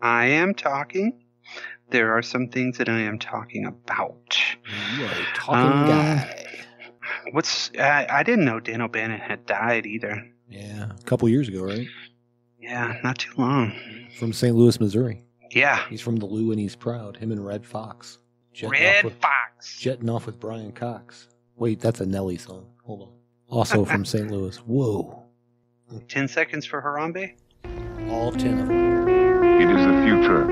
I am talking. There are some things that I am talking about. You are a talking guy. I didn't know Dan O'Bannon had died either. Yeah, a couple years ago, right? Yeah, not too long. From St. Louis, Missouri. Yeah. He's from the Lou and he's proud. Him and Red Fox. Jetting off with Brian Cox. Wait, that's a Nelly song. Hold on. Also from St. Louis. Whoa. 10 seconds for Harambe? All 10 of them. It is the future.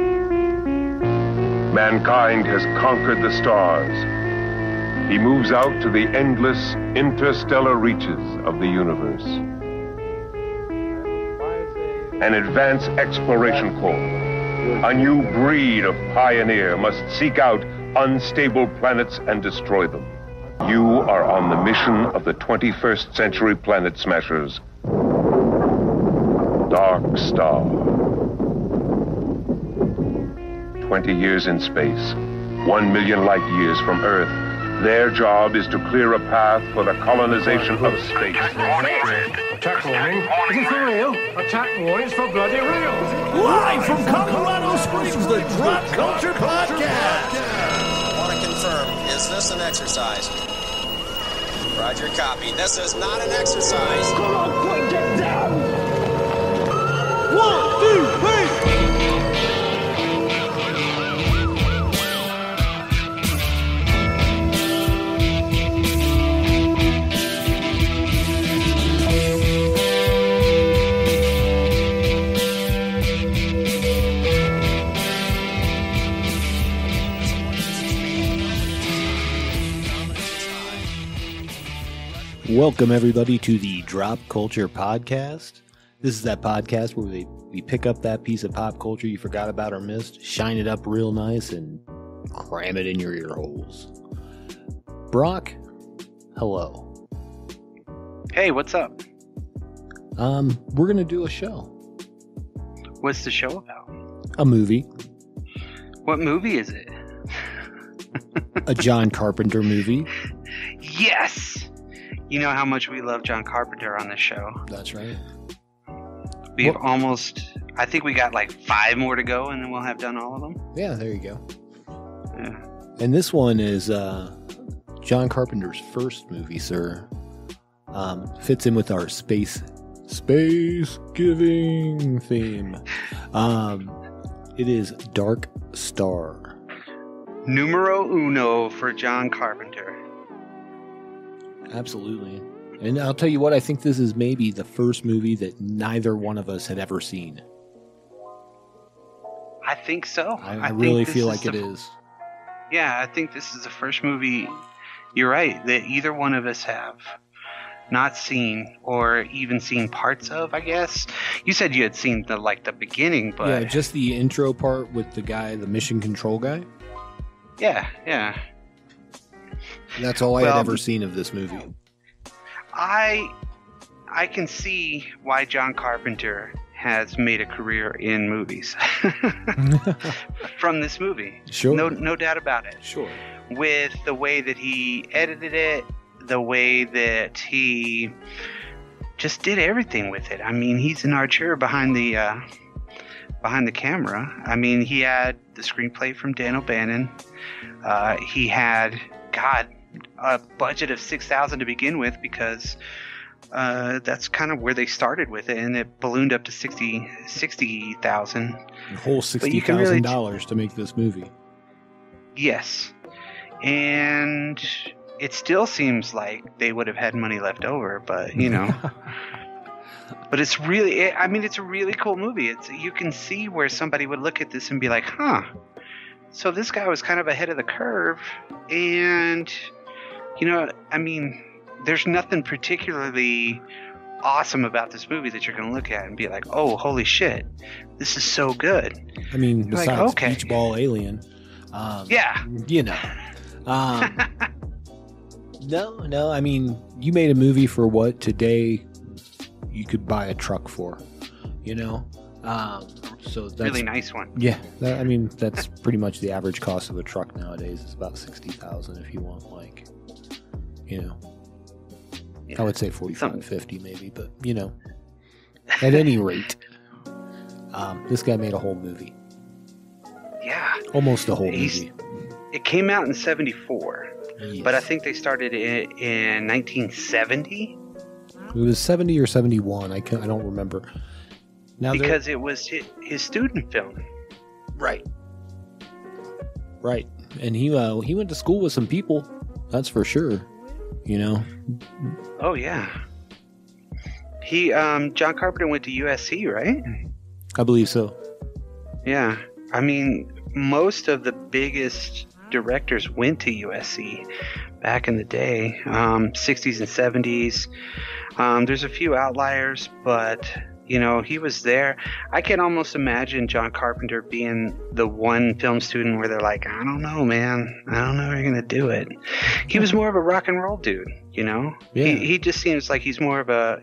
Mankind has conquered the stars. He moves out to the endless interstellar reaches of the universe. An advanced exploration corps, a new breed of pioneer, must seek out unstable planets and destroy them. You are on the mission of the 21st century planet smashers, Dark Star. 20 years in space, 1 million light years from Earth. Their job is to clear a path for the colonization of space. Attack warning. Is it for real? Attack warning is for bloody real. Live from Colorado Springs, the Drop Culture Podcast. I want to confirm, is this an exercise? Roger, copy. This is not an exercise. Come on, quick, get down. 1, 2, 3. Welcome, everybody, to the Drop Culture Podcast. This is that podcast where we pick up that piece of pop culture you forgot about or missed, shine it up real nice, and cram it in your ear holes. Brock, hello. Hey, what's up? We're going to do a show. What's the show about? A movie. What movie is it? A John Carpenter movie. Yes! You know how much we love John Carpenter on this show. That's right. We've I think we got like 5 more to go and then we'll have done all of them. Yeah, there you go. Yeah. And this one is John Carpenter's first movie, sir. Fits in with our space giving theme. It is Dark Star. Numero uno for John Carpenter. Absolutely. And I'll tell you what, I think this is maybe the first movie that neither one of us had ever seen. I think so. I really feel like it is. Yeah, I think this is the first movie, you're right, that either one of us have not seen or even seen parts of, I guess. You said you had seen the beginning, but... Yeah, just the intro part with the guy, the mission control guy. Yeah. That's all I had ever seen of this movie. I can see why John Carpenter has made a career in movies from this movie. Sure. No doubt about it. Sure. With the way that he edited it, the way that he just did everything with it. I mean, he's an archer behind the camera. I mean, he had the screenplay from Dan O'Bannon. He had, a budget of $6,000 to begin with because that's kind of where they started with it, and it ballooned up to $60,000. A whole $60,000 to make this movie. Yes, and it still seems like they would have had money left over, but you know. But it's really, it's a really cool movie. You can see where somebody would look at this and be like, huh. So this guy was kind of ahead of the curve, and, there's nothing particularly awesome about this movie that you're going to look at and be like, oh, holy shit, this is so good. I mean, besides Beach Ball Alien. Yeah. No, I mean, you made a movie for what today you could buy a truck for, So that's really nice one. Yeah, that's pretty much the average cost of a truck nowadays. It's about $60,000 if you want, yeah. I would say 45, 50 maybe, but at any rate, this guy made a whole movie. Yeah. Almost the whole movie. It came out in 74, Yes. but I think they started it in 1970. It was 70 or 71. I don't remember. Now because it was his student film. Right. Right. And he went to school with some people. That's for sure. You know. Oh yeah. John Carpenter went to USC, right? I believe so. Yeah. I mean, most of the biggest directors went to USC back in the day, 60s and 70s. There's a few outliers, but you know, he was there. I can almost imagine John Carpenter being the one film student where they're like, I don't know, man. I don't know how you're going to do it. He was more of a rock and roll dude, you know? Yeah. He just seems like he was more of a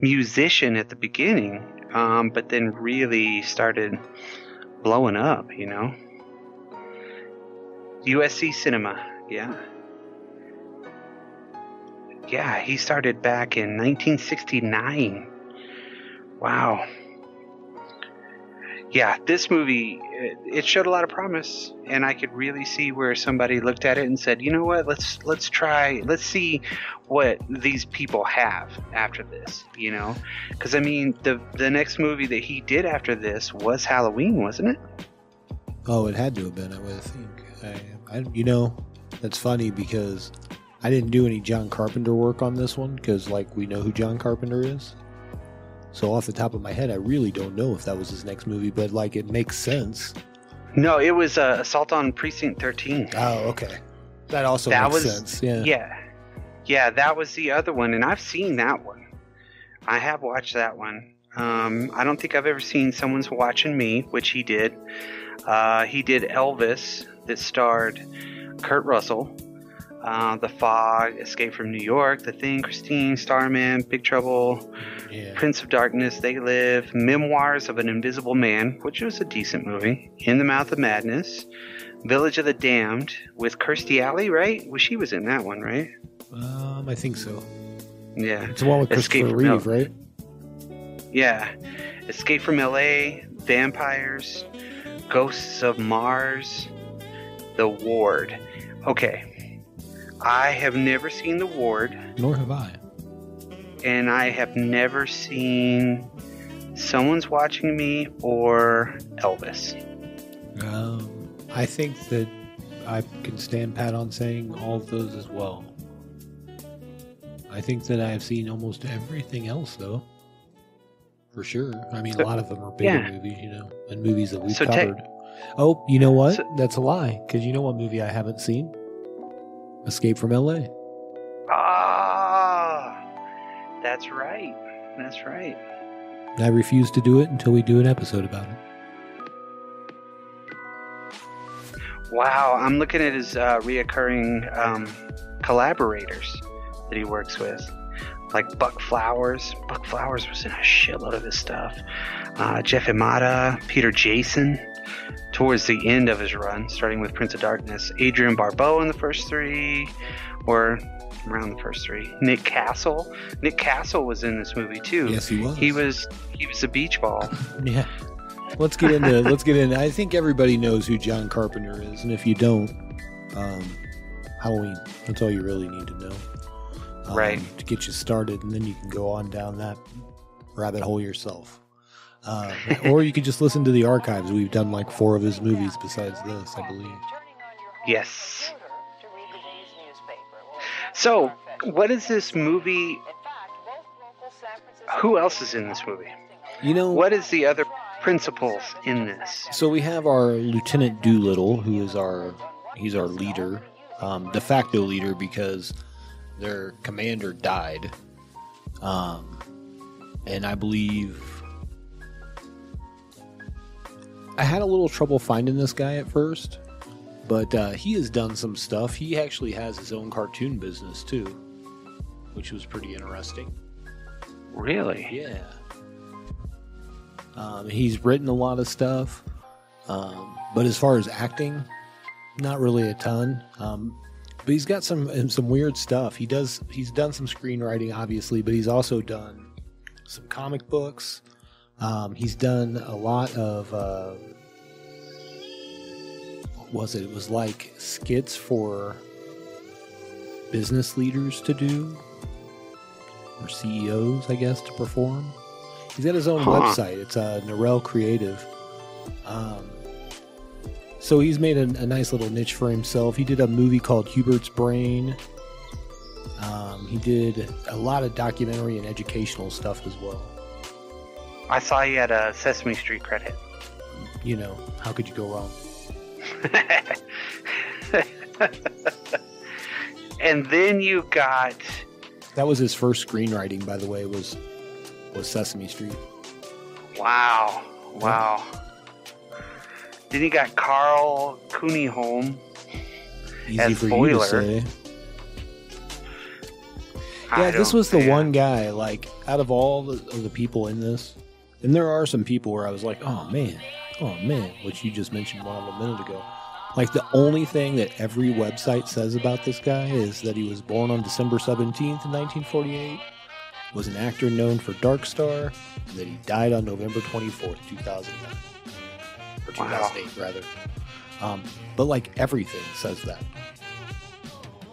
musician at the beginning, but then really started blowing up, you know? USC Cinema, yeah. Yeah, he started back in 1969. Wow. Yeah, this movie, it showed a lot of promise, and I could really see where somebody looked at it and said, you know what, let's see what these people have after this, you know? Because, I mean, the next movie that he did after this was Halloween, wasn't it? Oh, it had to have been, I would think. You know, that's funny because I didn't do any John Carpenter work on this one because, like, we know who John Carpenter is. So off the top of my head, I really don't know if that was his next movie, but, like, it makes sense. No, it was Assault on Precinct 13. Oh, okay. That also makes sense, yeah. Yeah, that was the other one, and I've seen that one. I have watched that one. I don't think I've ever seen Someone's Watching Me, which he did. He did Elvis, that starred Kurt Russell. The Fog, Escape from New York, The Thing, Christine, Starman, Big Trouble, Prince of Darkness, They Live, Memoirs of an Invisible Man, which was a decent movie, In the Mouth of Madness, Village of the Damned, with Kirstie Alley, right? Well, she was in that one, right? I think so. Yeah. It's the one with Christopher Reeve, right? Yeah. Escape from L.A., Vampires, Ghosts of Mars, The Ward. Okay. I have never seen The Ward. Nor have I. And I have never seen Someone's Watching Me or Elvis. I think that I can stand pat on saying all of those as well. I think that I have seen almost everything else, though. For sure. I mean, a lot of them are bigger movies, you know, and movies that we've covered. Oh, you know what? That's a lie, because you know what movie I haven't seen? Escape from L.A. Ah, that's right. That's right. I refuse to do it until we do an episode about it. Wow, I'm looking at his reoccurring collaborators that he works with. Like Buck Flowers. Buck Flowers was in a shitload of his stuff. Jeff Imada, Peter Jason, towards the end of his run, starting with Prince of Darkness. Adrian Barbeau in the first three, or around the first three. Nick Castle. Nick Castle was in this movie too. Yes, he was. He was a beach ball. Yeah. Let's get into. I think everybody knows who John Carpenter is, and if you don't, Halloween. That's all you really need to know. Right. To get you started, and then you can go on down that rabbit hole yourself. Or you could just listen to the archives. We've done like 4 of his movies besides this, I believe. Yes. So, what is this movie? Who else is in this movie? You know, what is the other principals in this? So we have our Lieutenant Doolittle, who is he's our leader, de facto leader, because their commander died. And I believe I had a little trouble finding this guy at first, but he has done some stuff. He actually has his own cartoon business too, which was pretty interesting. Really? Yeah. He's written a lot of stuff, but as far as acting, not really a ton. But he's got some weird stuff. He's done some screenwriting, obviously, but he's also done some comic books. He's done a lot of, what was it? It was like skits for business leaders to do, or CEOs, I guess, to perform. He's got his own website. It's Narelle Creative. So he's made a nice little niche for himself. He did a movie called Hubert's Brain. He did a lot of documentary and educational stuff as well. I saw he had a Sesame Street credit. You know, how could you go wrong? And then you got... That was his first screenwriting, by the way, was Sesame Street. Wow. Then you got Carl Cooneyholm as for Boiler. you to say. Yeah, this was the one guy, like, out of all of the people in this, and there are some people where I was like, oh man, which you just mentioned one of them a minute ago. Like, the only thing that every website says about this guy is that he was born on December 17th, 1948, was an actor known for Dark Star, and that he died on November 24th, 2009. Or 2008, rather. But, like, everything says that.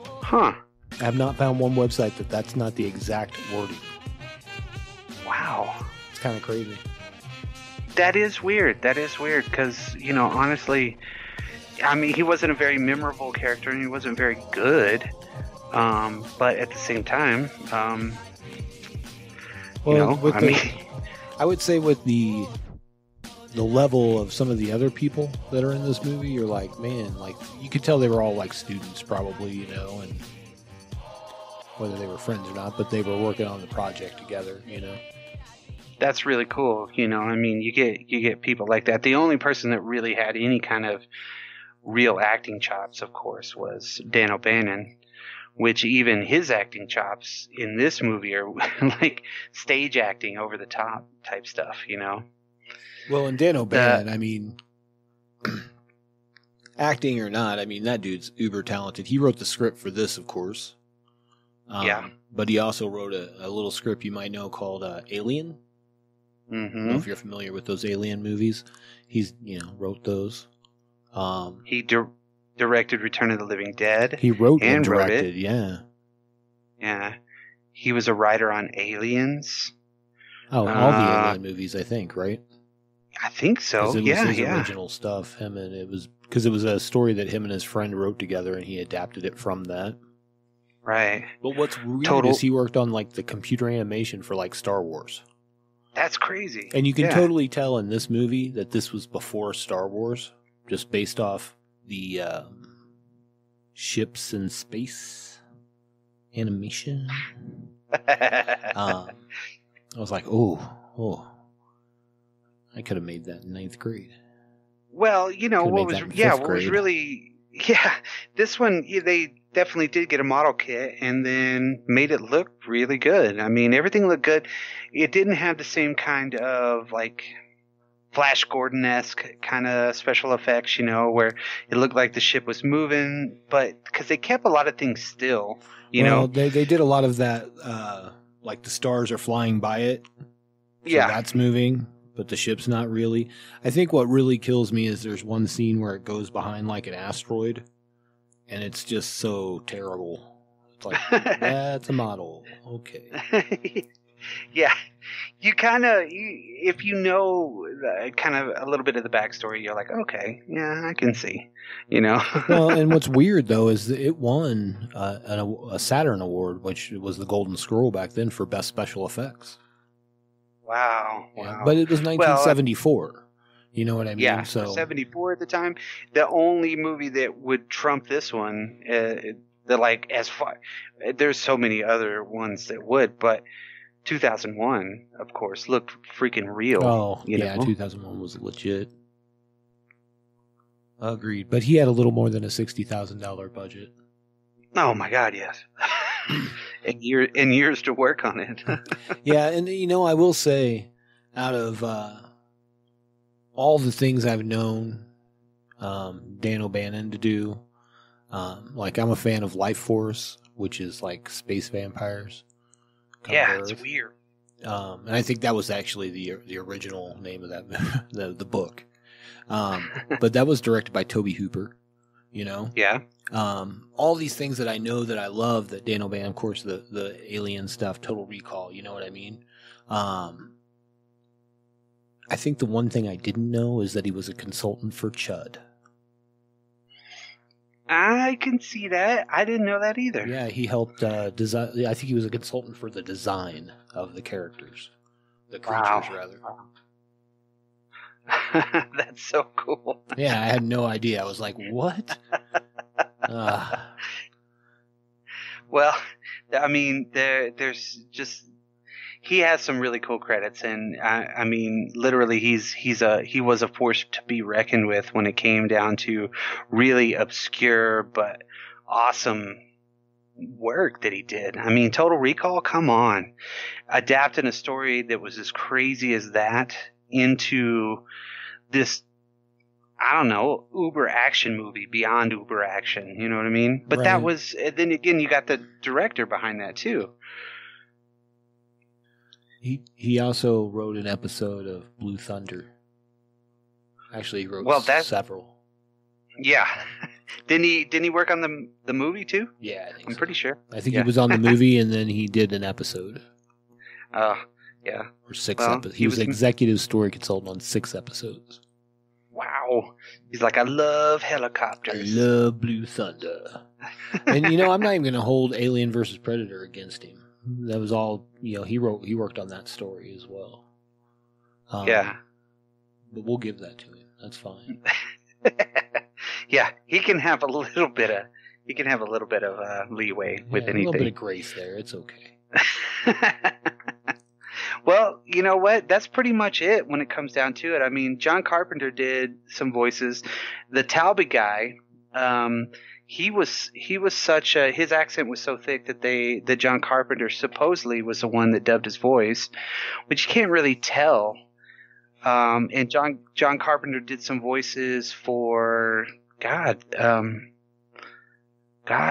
Huh. I have not found one website that's not the exact wording. Wow. It's kind of crazy. That is weird, because, you know, honestly, I mean, he wasn't a very memorable character, and he wasn't very good, but at the same time, I would say with the level of some of the other people that are in this movie, you're like, man, like, you could tell they were all, like, students probably, you know, and whether they were friends or not, but they were working on the project together, you know. That's really cool, you know. I mean, you get people like that. The only person that really had any kind of real acting chops, of course, was Dan O'Bannon, which even his acting chops in this movie are like stage acting, over the top type stuff, you know. Well, and Dan O'Bannon, I mean, acting or not, I mean, that dude's uber talented. He wrote the script for this, of course. Yeah. But he also wrote a little script you might know called Alien. Mm-hmm. I don't know if you're familiar with those Alien movies. He's, you know, wrote those. He directed Return of the Living Dead. He wrote and directed, wrote it. Yeah. Yeah. He was a writer on Aliens. Oh, all the Alien movies, I think, right? I think so. It was his original stuff. It was a story that him and his friend wrote together, and he adapted it from that. Right. But what's weird is he worked on, like, the computer animation for, like, Star Wars. That's crazy. And you can totally tell in this movie that this was before Star Wars, just based off the ships in space animation. I was like, oh, I could have made that in 9th grade. Well, you know, what was really, this one, they definitely did get a model kit and then made it look really good. I mean, everything looked good. It didn't have the same kind of, like, Flash Gordon-esque kind of special effects, you know, where it looked like the ship was moving, but because they kept a lot of things still, you know. They did a lot of that, like the stars are flying by it. So that's moving, but the ship's not really. I think what really kills me is there's one scene where it goes behind, like, an asteroid, and it's just so terrible. It's like, that's a model. Okay. Yeah. You kind of, if you know kind of a little bit of the backstory, you're like, okay, yeah, I can see, you know. Well, and what's weird, though, is that it won a Saturn Award, which was the Golden Scroll back then for Best Special Effects. Wow. Yeah, but it was 1974. You know what I mean? Yeah, so 74 at the time. The only movie that would trump this one, like, as far, there's so many other ones that would, but 2001, of course, looked freaking real. Oh, yeah, 2001 was legit. Agreed. But he had a little more than a $60,000 budget. Oh my God, yes. and years to work on it. Yeah, and you know, I will say, out of all the things I've known Dan O'Bannon to do, like, I'm a fan of Life Force, which is like space vampires. Yeah, it's weird. And I think that was actually the original name of that the book. But that was directed by Toby Hooper. You know, Yeah. All these things that I know that I love that Dan O'Bannon, of course, the alien stuff, Total Recall. You know what I mean? I think the one thing I didn't know is that he was a consultant for Chud. I can see that. I didn't know that either. Yeah, he helped design. I think he was a consultant for the design of the characters, the creatures, rather. That's so cool. Yeah, I had no idea. I was like, what? Well, I mean, there's just he has some really cool credits, and I mean, literally, he was a force to be reckoned with when it came down to really obscure but awesome work that he did. I mean, Total Recall, come on, adapting a story that was as crazy as that into this, I don't know, uber action movie beyond uber action. You know what I mean? But that was, then again, you got the director behind that too. He also wrote an episode of Blue Thunder. Actually, he wrote several. Yeah. Didn't he work on the movie too? Yeah, I think I'm pretty sure. I think he was on the movie and then he did an episode. Yeah. Or 6 episodes. He was executive story consultant on 6 episodes. Wow. He's like, I love helicopters. I love Blue Thunder. And I'm not even going to hold Alien versus Predator against him. That was all, he worked on that story as well. Yeah. But we'll give that to him. That's fine. Yeah, he can have a little bit of leeway with anything. A little bit of grace there. It's okay. Well, you know what? That's pretty much it when it comes down to it. I mean, John Carpenter did some voices. The Talbot guy, he was such a, his accent was so thick that John Carpenter supposedly was the one that dubbed his voice, which you can't really tell. And John Carpenter did some voices for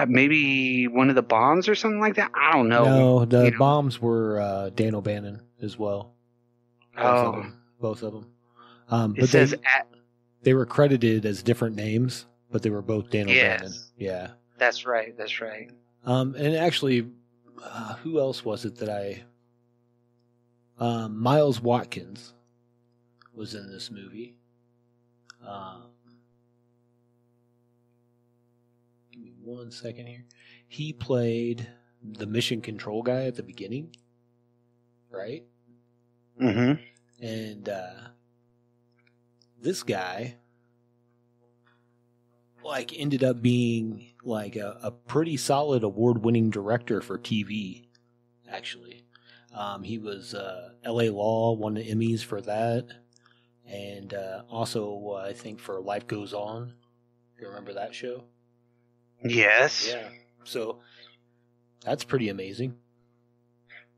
maybe one of the Bombs or something like that. I don't know. No, the Bombs were Dan O'Bannon as well. Both of them. But they were credited as different names, but they were both Dan O'Bannon. Yeah, that's right. And actually, who else was it that Miles Watkins was in this movie. Give me 1 second here. He played the mission control guy at the beginning, right? Mm-hmm. And this guy ended up being a pretty solid award-winning director for TV, actually. He was L.A. Law, won the Emmys for that. And also, I think for Life Goes On. You remember that show? Yes. Yeah. So, that's pretty amazing.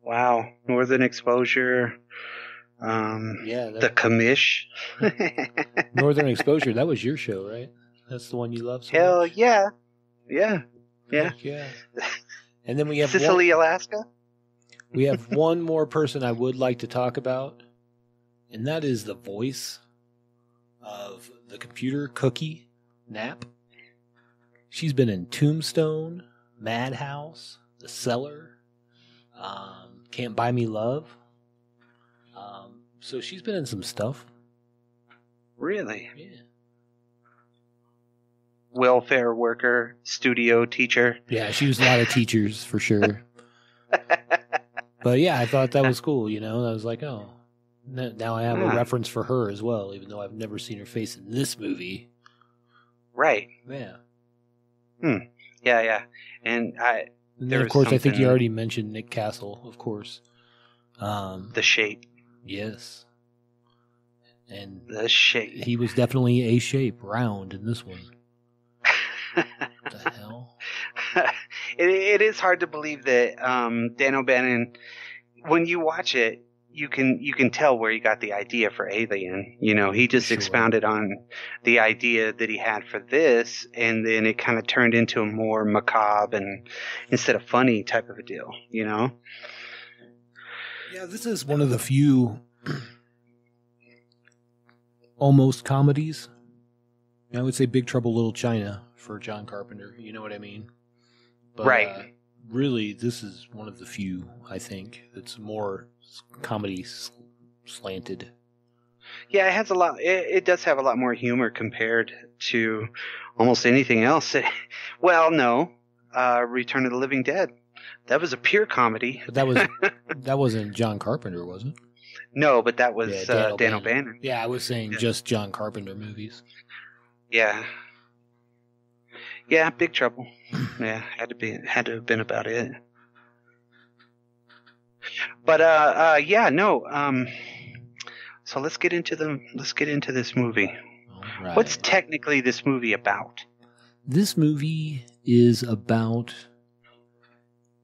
Wow. Northern Exposure. The Commish. Northern Exposure, that was your show, right? That's the one you love so Hell much? yeah. Yeah. Yeah. And then we have Sicily, Alaska. We have one more person I would like to talk about, and that is the voice of the computer Cookie Knapp. She's been in Tombstone, Madhouse, The Cellar, Can't Buy Me Love. So she's been in some stuff. Really? Yeah. Welfare worker, studio teacher. Yeah, she was a lot of teachers for sure. But yeah, I thought that was cool, I was like, oh, now I have a reference for her as well, even though I've never seen her face in this movie. Right. Yeah. Yeah. And then, of course, I think you already mentioned Nick Castle, of course. The Shape. Yes. And The Shape. He was definitely a shape, round in this one. What the hell? It is hard to believe that Dan O'Bannon, when you watch it, you can tell where he got the idea for Alien. He just expounded on the idea that he had for this, and then it kind of turned into a more macabre and instead of funny type of a deal. Yeah, this is one of the few almost comedies. I would say Big Trouble Little China for John Carpenter. You know what I mean? But, Right. Really, this is one of the few, I think, that's more comedy slanted. Yeah, it has a lot. It does have a lot more humor compared to almost anything else. Well, no, Return of the Living Dead. That was a pure comedy. But that wasn't John Carpenter, was it? No, but that was Dan Dan O'Bannon. Yeah, I was saying just John Carpenter movies. Yeah. Yeah, Big Trouble. Yeah, had to have been about it. But yeah, no. So let's get into this movie. All right. What's technically this movie about? This movie is about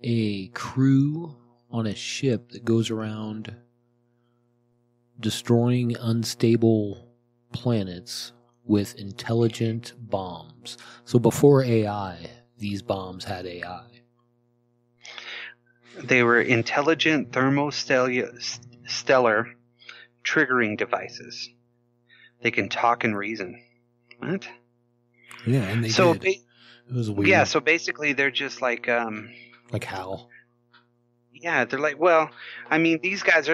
a crew on a ship that goes around destroying unstable planets with intelligent bombs. So before AI, these bombs had AI. They were intelligent thermostellar triggering devices. They can talk and reason. What? Yeah, and they So did. It was weird. yeah, so basically they're just like Like how? yeah, they're like, well, I mean, these guys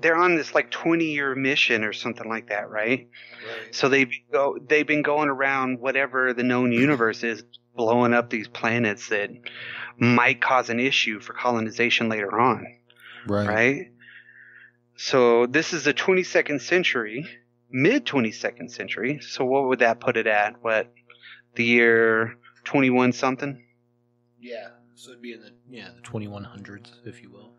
they're on this like 20-year mission or something like that, right? So they've been going around whatever the known universe is, blowing up these planets that might cause an issue for colonization later on, right? So this is the 22nd century, mid 22nd century. So what would that put it at? What, the year 21 something? Yeah, so it'd be in the 2100s, if you will.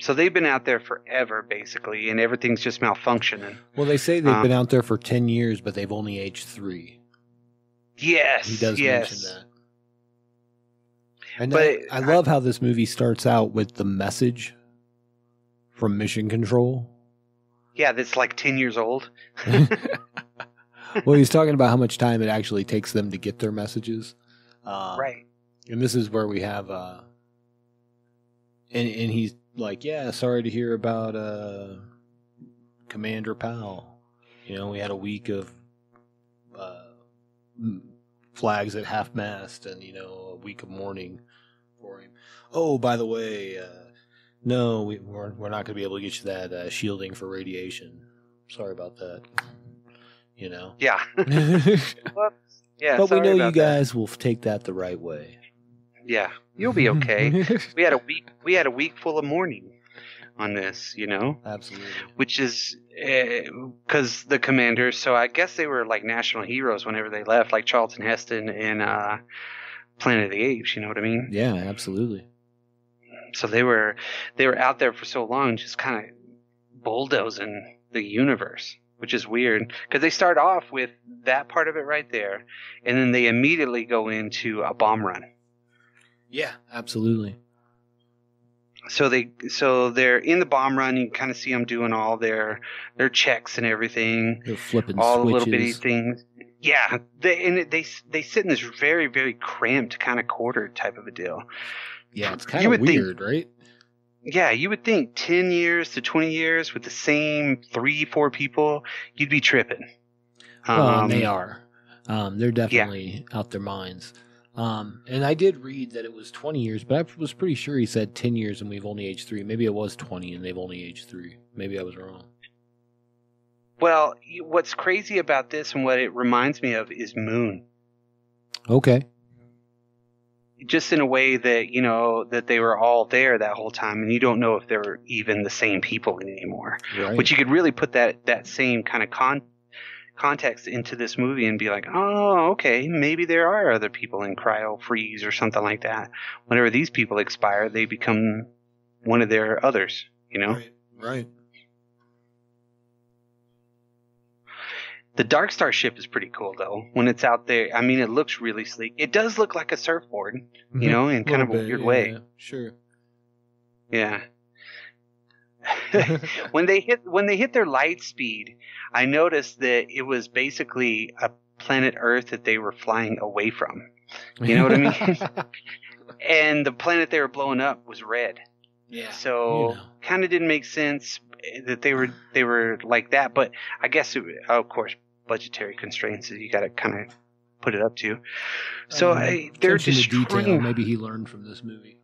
So they've been out there forever, basically, and everything's just malfunctioning. Well, they say they've been out there for 10 years, but they've only aged 3. Yes, He does mention that. And But I love how this movie starts out with the message from Mission Control. Yeah, that's like 10 years old. Well, he's talking about how much time it actually takes them to get their messages. Right. And this is where we have, and he's like, yeah, sorry to hear about Commander Powell. You know, we had a week of flags at half-mast and, a week of mourning for him. Oh, by the way, no, we're not going to be able to get you that shielding for radiation. Sorry about that. Yeah. Well, yeah. But we sorry know you about guys will take that the right way. that. Yeah, you'll be okay. We had a week full of mourning on this, Absolutely. which is because the commanders. So I guess they were like national heroes whenever they left, like Charlton Heston in Planet of the Apes. You know what I mean? Yeah, absolutely. So they were out there for so long, just kind of bulldozing the universe, which is weird because they start off with that part of it right there, and then they immediately go into a bomb run. Yeah, absolutely. So they're in the bomb run. You kind of see them doing all their checks and everything, They're flipping all switches. the little bitty things. Yeah, they sit in this very, very cramped kind of quarter type of a deal. Yeah, it's kind You of would think- weird, right? Yeah, you would think 10 years to 20 years with the same 3-4 people, you'd be tripping. Well, and they are. They're definitely out their minds. And I did read that it was 20 years, but I was pretty sure he said 10 years and we've only aged 3. Maybe it was 20 and they've only aged 3. Maybe I was wrong. Well, what's crazy about this and what it reminds me of is Moon. Okay. Just in a way that, that they were all there that whole time and you don't know if they're even the same people anymore. Right. Which you could really put that same kind of context into this movie and be like, oh, okay, maybe there are other people in cryo freeze or something like that. Whenever these people expire, they become one of their others, Right. The Dark Star ship is pretty cool, though. When it's out there, I mean, it looks really sleek. It does look like a surfboard, in kind of a weird way. Sure. Yeah. When they hit their light speed, I noticed that it was basically a planet Earth that they were flying away from. You know what I mean? And the planet they were blowing up was red. Yeah. So kind of didn't make sense that they were like that. But I guess, of course, budgetary constraints you got to kind of put it up to. So they're destroying. Detail. Maybe he learned from this movie.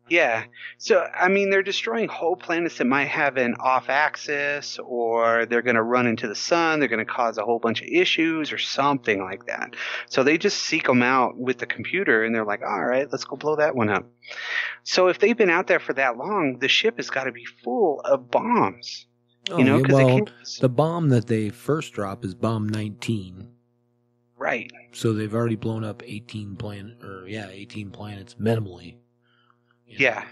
Yeah. So, I mean, they're destroying whole planets that might have an off axis, or they're going to run into the sun. They're going to cause a whole bunch of issues or something like that. So they just seek them out with the computer, and they're like, all right, let's go blow that one up. So if they've been out there for that long, the ship has got to be full of bombs. Oh, yeah, well, the bomb that they first drop is bomb 19. Right. So they've already blown up 18 planets minimally. Yeah.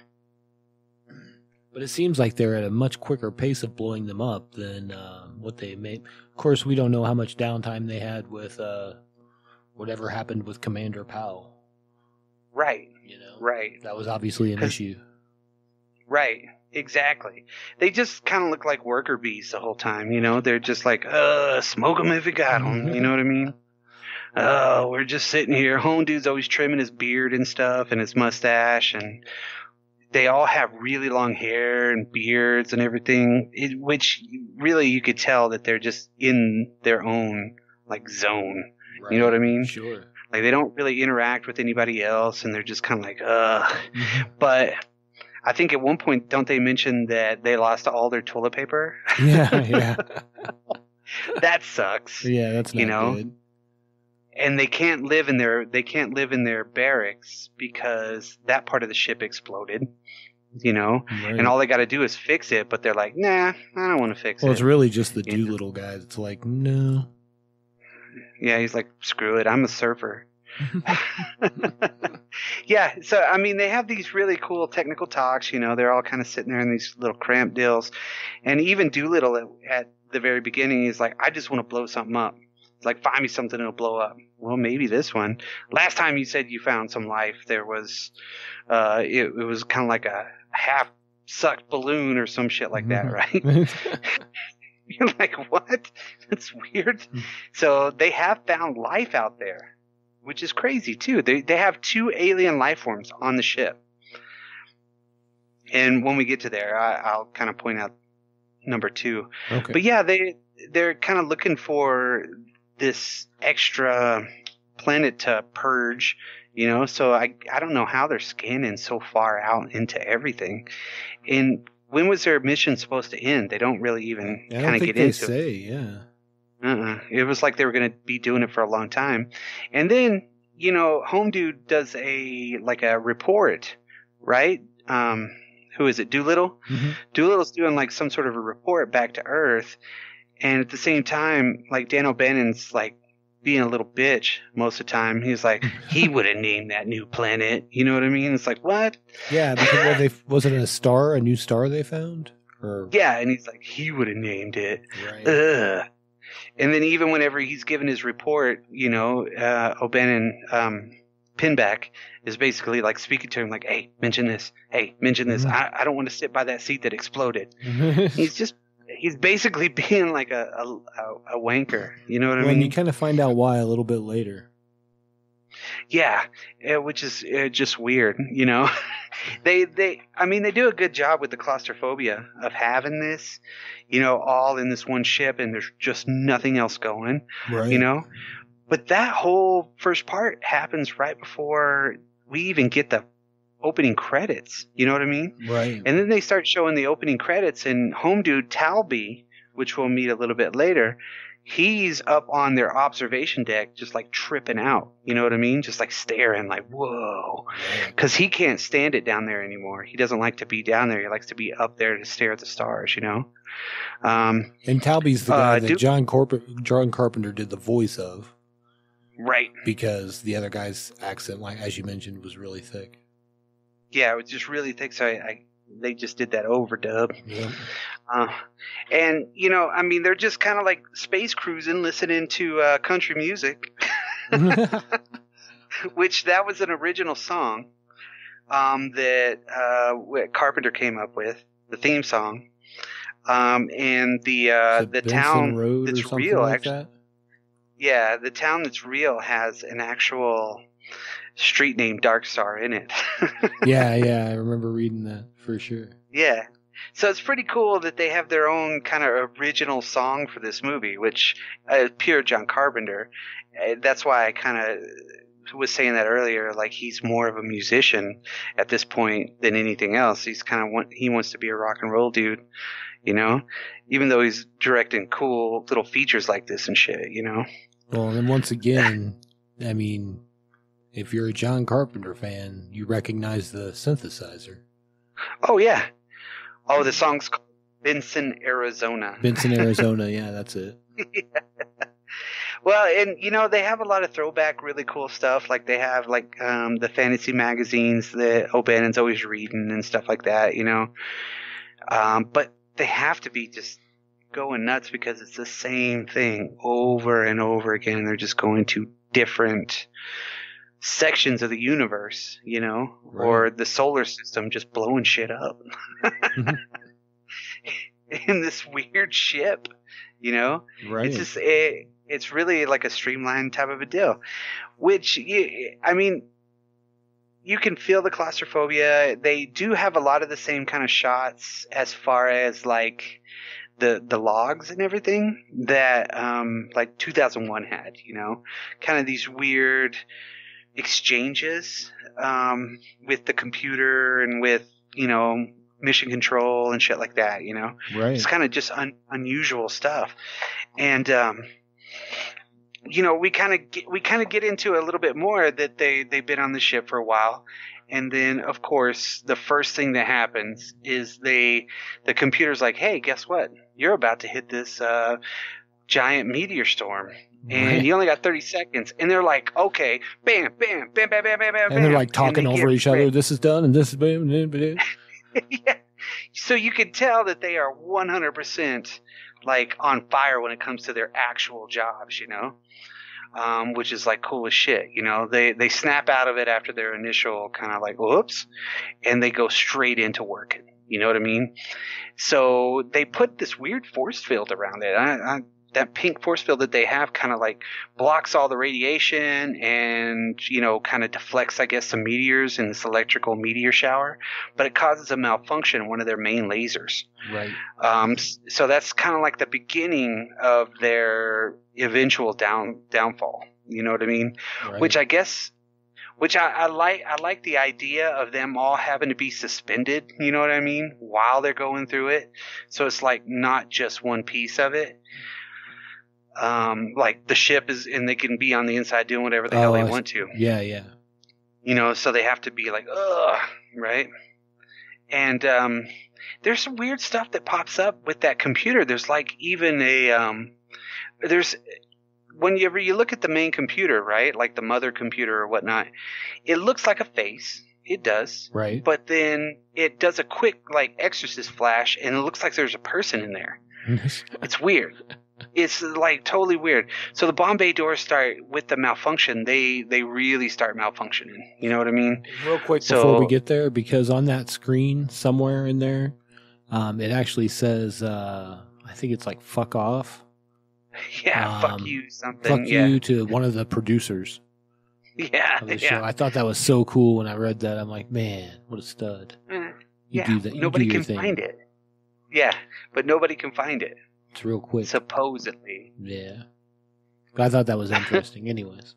But it seems like they're at a much quicker pace of blowing them up than what they made. Of course, we don't know how much downtime they had with whatever happened with Commander Powell. Right. Right. That was obviously an issue. Right. Exactly. They just kind of look like worker bees the whole time, They're just like, smoke them if you got them. You know what I mean? Oh, we're just sitting here. Home dude's always trimming his beard and stuff and his mustache, and they all have really long hair and beards and everything, which really you could tell that they're just in their own zone. Right. You know what I mean? Sure. Like they don't really interact with anybody else, and they're just kind of like, ugh. But I think at one point, don't they mention that they lost all their toilet paper? Yeah. That sucks. Yeah, that's not good. And they can't live in their barracks because that part of the ship exploded, right. And all they got to do is fix it. But they're like, nah, I don't want to fix it. Well, it's really just the Doolittle guy. It's like, no. Yeah, he's like, screw it. I'm a surfer. Yeah. So, I mean, they have these really cool technical talks, they're all kind of sitting there in these little cramped deals. And even Doolittle at the very beginning is like, I just want to blow something up. It's like, find me something that'll blow up. Well, maybe this one. Last time you said you found some life, there was, it was kind of like a half-sucked balloon or some shit like that, right? You're like, what? That's weird. So they have found life out there, which is crazy, too. They have 2 alien life forms on the ship. And when we get to there, I'll kind of point out number 2. Okay. But yeah, they're kind of looking for this extra planet to purge, so I don't know how they're scanning so far out into everything. And when was their mission supposed to end? They don't really even kind of get into it. It was like they were going to be doing it for a long time. And then, Home Dude does a report, right? Who is it? Doolittle? Mm-hmm. Doolittle's doing some sort of a report back to Earth. And at the same time, Dan O'Bannon's being a little bitch most of the time. He's like, he would have named that new planet. You know what I mean? It's like, what? Yeah, because was it a new star they found? Or... Yeah, and he's like, he would have named it. Right. Ugh. And then even whenever he's given his report, O'Bannon, Pinback is basically speaking to him like, hey, mention this. Hey, mention this. Mm-hmm. I don't want to sit by that seat that exploded. He's basically being like a wanker. You know what I mean? And you kind of find out why a little bit later. Yeah, which is just weird, They do a good job with the claustrophobia of having this, all in this one ship, and there's just nothing else going, right. But that whole first part happens right before we even get the opening credits. You know what I mean? Right. And then they start showing the opening credits, and Home Dude Talby, which we'll meet a little bit later, he's up on their observation deck just tripping out. You know what I mean? Just staring whoa. Because he can't stand it down there anymore. He doesn't like to be down there. He likes to be up there to stare at the stars, And Talby's the guy that John Carpenter did the voice of. Right. Because the other guy's accent, as you mentioned, was really thick. Yeah, it was just really thick, so they just did that overdub. Yeah. And, they're just kind of space cruising, listening to country music, which that was an original song that Carpenter came up with, the theme song. And the town Road that's real, actually. That? Yeah, the town that's real has an actual street named Dark Star in it. Yeah, I remember reading that for sure. Yeah. So it's pretty cool that they have their own kind of original song for this movie, which pure John Carpenter. That's why I kind of was saying that earlier. Like, he's more of a musician at this point than anything else. He's he wants to be a rock and roll dude, you know, even though he's directing cool little features like this and shit, you know. Well, and once again, I mean, if you're a John Carpenter fan, you recognize the synthesizer. Oh, yeah. Oh, the song's called Benson, Arizona. Benson, Arizona. Yeah, that's it. Yeah. Well, and, you know, they have a lot of throwback, really cool stuff. Like, they have, like, the fantasy magazines that O'Bannon's always reading and stuff like that, you know. But they have to be just going nuts because it's the same thing over and over again. They're just going to different sections of the universe, you know, right. Or the solar system, just blowing shit up in this weird ship, you know. Right. It's just it's really like a streamlined type of a deal, which, I mean, you can feel the claustrophobia. They do have a lot of the same kind of shots as far as like the logs and everything that like 2001 had, you know, kind of these weird exchanges with the computer and with, you know, mission control and shit like that, you know. Right. It's kind of just unusual stuff. And you know, we kind of get into a little bit more that they've been on the ship for a while. And then, of course, the first thing that happens is the computer's like, hey, guess what? You're about to hit this giant meteor storm. And you only got 30 seconds. And they're like, okay, bam, bam, bam, bam, bam, bam, bam. And they're like talking over each other. This is done and this is bam, bam, bam. Yeah. So you can tell that they are 100% like on fire when it comes to their actual jobs, you know, which is like cool as shit. You know, they snap out of it after their initial kind of like, whoops, and they go straight into working. You know what I mean? So they put this weird force field around it. That pink force field that they have kind of like blocks all the radiation and, you know, kind of deflects, I guess, some meteors in this electrical meteor shower, but it causes a malfunction in one of their main lasers. Right. So that's kind of like the beginning of their eventual downfall. You know what I mean? Right. Which I like the idea of them all having to be suspended, you know what I mean, while they're going through it. So it's like not just one piece of it. Like the ship is, and they can be on the inside doing whatever the hell they want to. Yeah, yeah. You know, so they have to be like, ugh, right? And there's some weird stuff that pops up with that computer. There's like even whenever you look at the main computer, right, like the mother computer or whatnot, it looks like a face. It does. Right. But then it does a quick like exorcist flash, and it looks like there's a person in there. It's weird. It's like totally weird. So the bomb bay doors start with the malfunction. They really start malfunctioning. You know what I mean? Real quick before we get there, because on that screen somewhere in there, it actually says, I think it's like "fuck off." Yeah, fuck you something. Fuck you to one of the producers. Yeah, of the show. I thought that was so cool when I read that. I'm like, man, what a stud. You do that. Nobody can find it. Yeah, but nobody can find it. It's real quick. Supposedly. Yeah. I thought that was interesting. Anyways.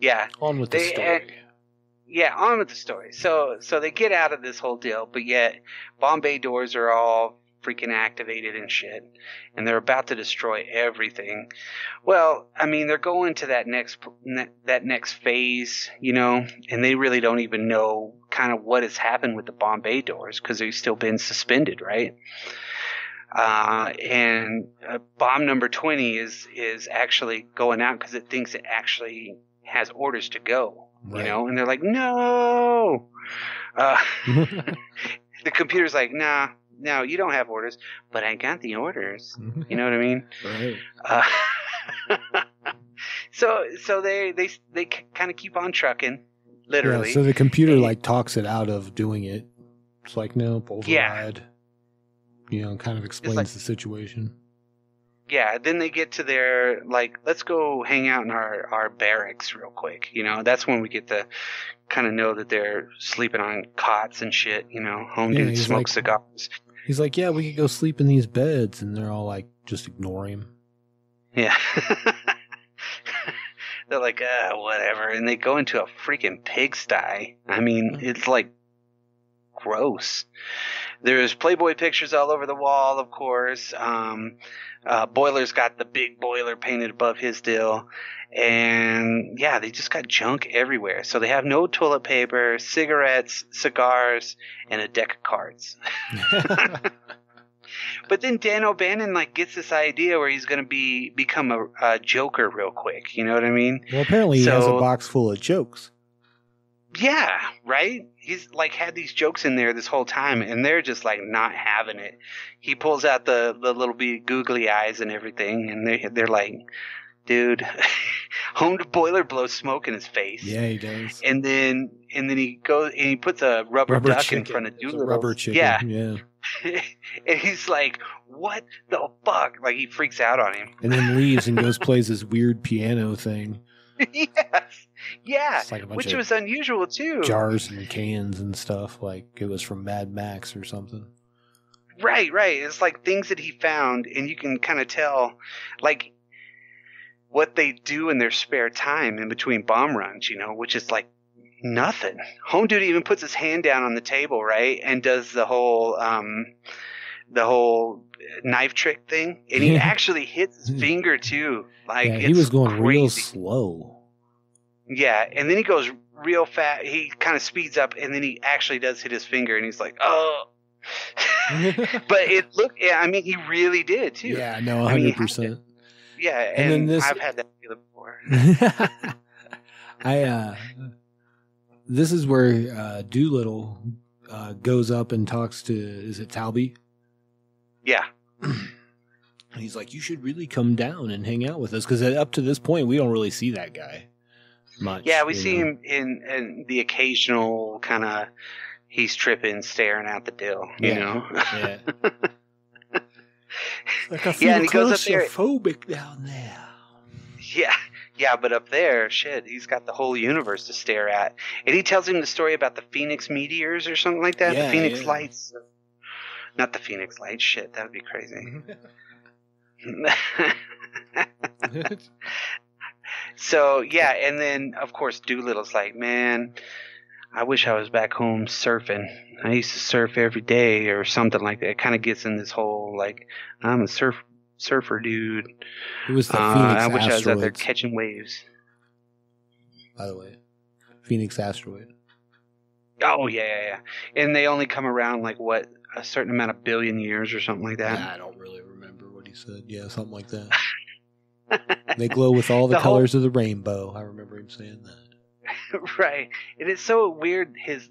Yeah. On with the story. On with the story. So they get out of this whole deal, but yet bomb bay doors are all freaking activated and shit, and they're about to destroy everything. Well, I mean, they're going to that next phase, you know, and they really don't even know kind of what has happened with the bomb bay doors because they've still been suspended, right? And bomb number 20 is actually going out because it thinks it actually has orders to go, right. You know, and they're like, no. The computer's like, nah. No, you don't have orders, but I got the orders. You know what I mean? Right. So they kind of keep on trucking, literally. Yeah, so the computer like talks it out of doing it. It's like, nope, override. Yeah. You know, kind of explains the situation. Yeah, then they get to their, like, let's go hang out in our barracks real quick. You know, that's when we get to kind of know that they're sleeping on cots and shit. You know, home Yeah, dude he's smokes like- cigars. He's like, yeah, we could go sleep in these beds. And they're all like, just ignore him. Yeah. They're like, whatever. And they go into a freaking pigsty. I mean, it's like gross. There's Playboy pictures all over the wall, of course. Boiler's got the big boiler painted above his deal. And yeah, they just got junk everywhere. So they have no toilet paper, cigarettes, cigars, and a deck of cards. But then Dan O'Bannon like gets this idea where he's going to become a Joker real quick. You know what I mean? Well, apparently he has a box full of jokes. Yeah, right? He's like had these jokes in there this whole time, and they're just like not having it. He pulls out the little big googly eyes and everything, and they're like, dude, home boiler blows smoke in his face. Yeah, he does. And then he goes and he puts a rubber duck chicken. in front of Doolittle. Rubber chicken. Yeah. And he's like, what the fuck? Like he freaks out on him. And then leaves and goes plays this weird piano thing. Yes. Yeah. It's like a bunch which of was unusual too. Jars and cans and stuff. Like it was from Mad Max or something. Right. It's like things that he found, and you can kind of tell, like, what they do in their spare time in between bomb runs, you know, which is like nothing. Home dude even puts his hand down on the table, right, and does the whole knife trick thing, and he actually hits his finger too. Like yeah, he was going crazy. real slow. Yeah, and then he goes real fast. He kind of speeds up, and then he actually does hit his finger, and he's like, oh. But it looked, yeah, I mean, he really did too. Yeah, no, 100%. Yeah, and then this, I've had that feeling before. This is where Doolittle goes up and talks to, is it Talby? Yeah. And he's like, you should really come down and hang out with us, because up to this point, we don't really see that guy much. Yeah, we see him in the occasional kind of, he's tripping, staring out the dill, you know? Yeah. Like I feel claustrophobic down there. Yeah, but up there, shit, he's got the whole universe to stare at. And he tells him the story about the Phoenix meteors or something like that. Yeah, the Phoenix lights. Not the Phoenix lights. Shit, that would be crazy. So, yeah, and then, of course, Doolittle's like, man, I wish I was back home surfing. I used to surf every day or something like that. It kind of gets in this whole, like, I'm a surfer dude. It was the Phoenix I wish I was out there asteroids. catching waves. By the way, Phoenix asteroid. Oh, yeah. And they only come around, like, what, a certain amount of billion years or something like that? Yeah, I don't really remember what he said. Yeah, something like that. They glow with all the colors of the rainbow. I remember him saying that. Right. And it's so weird, his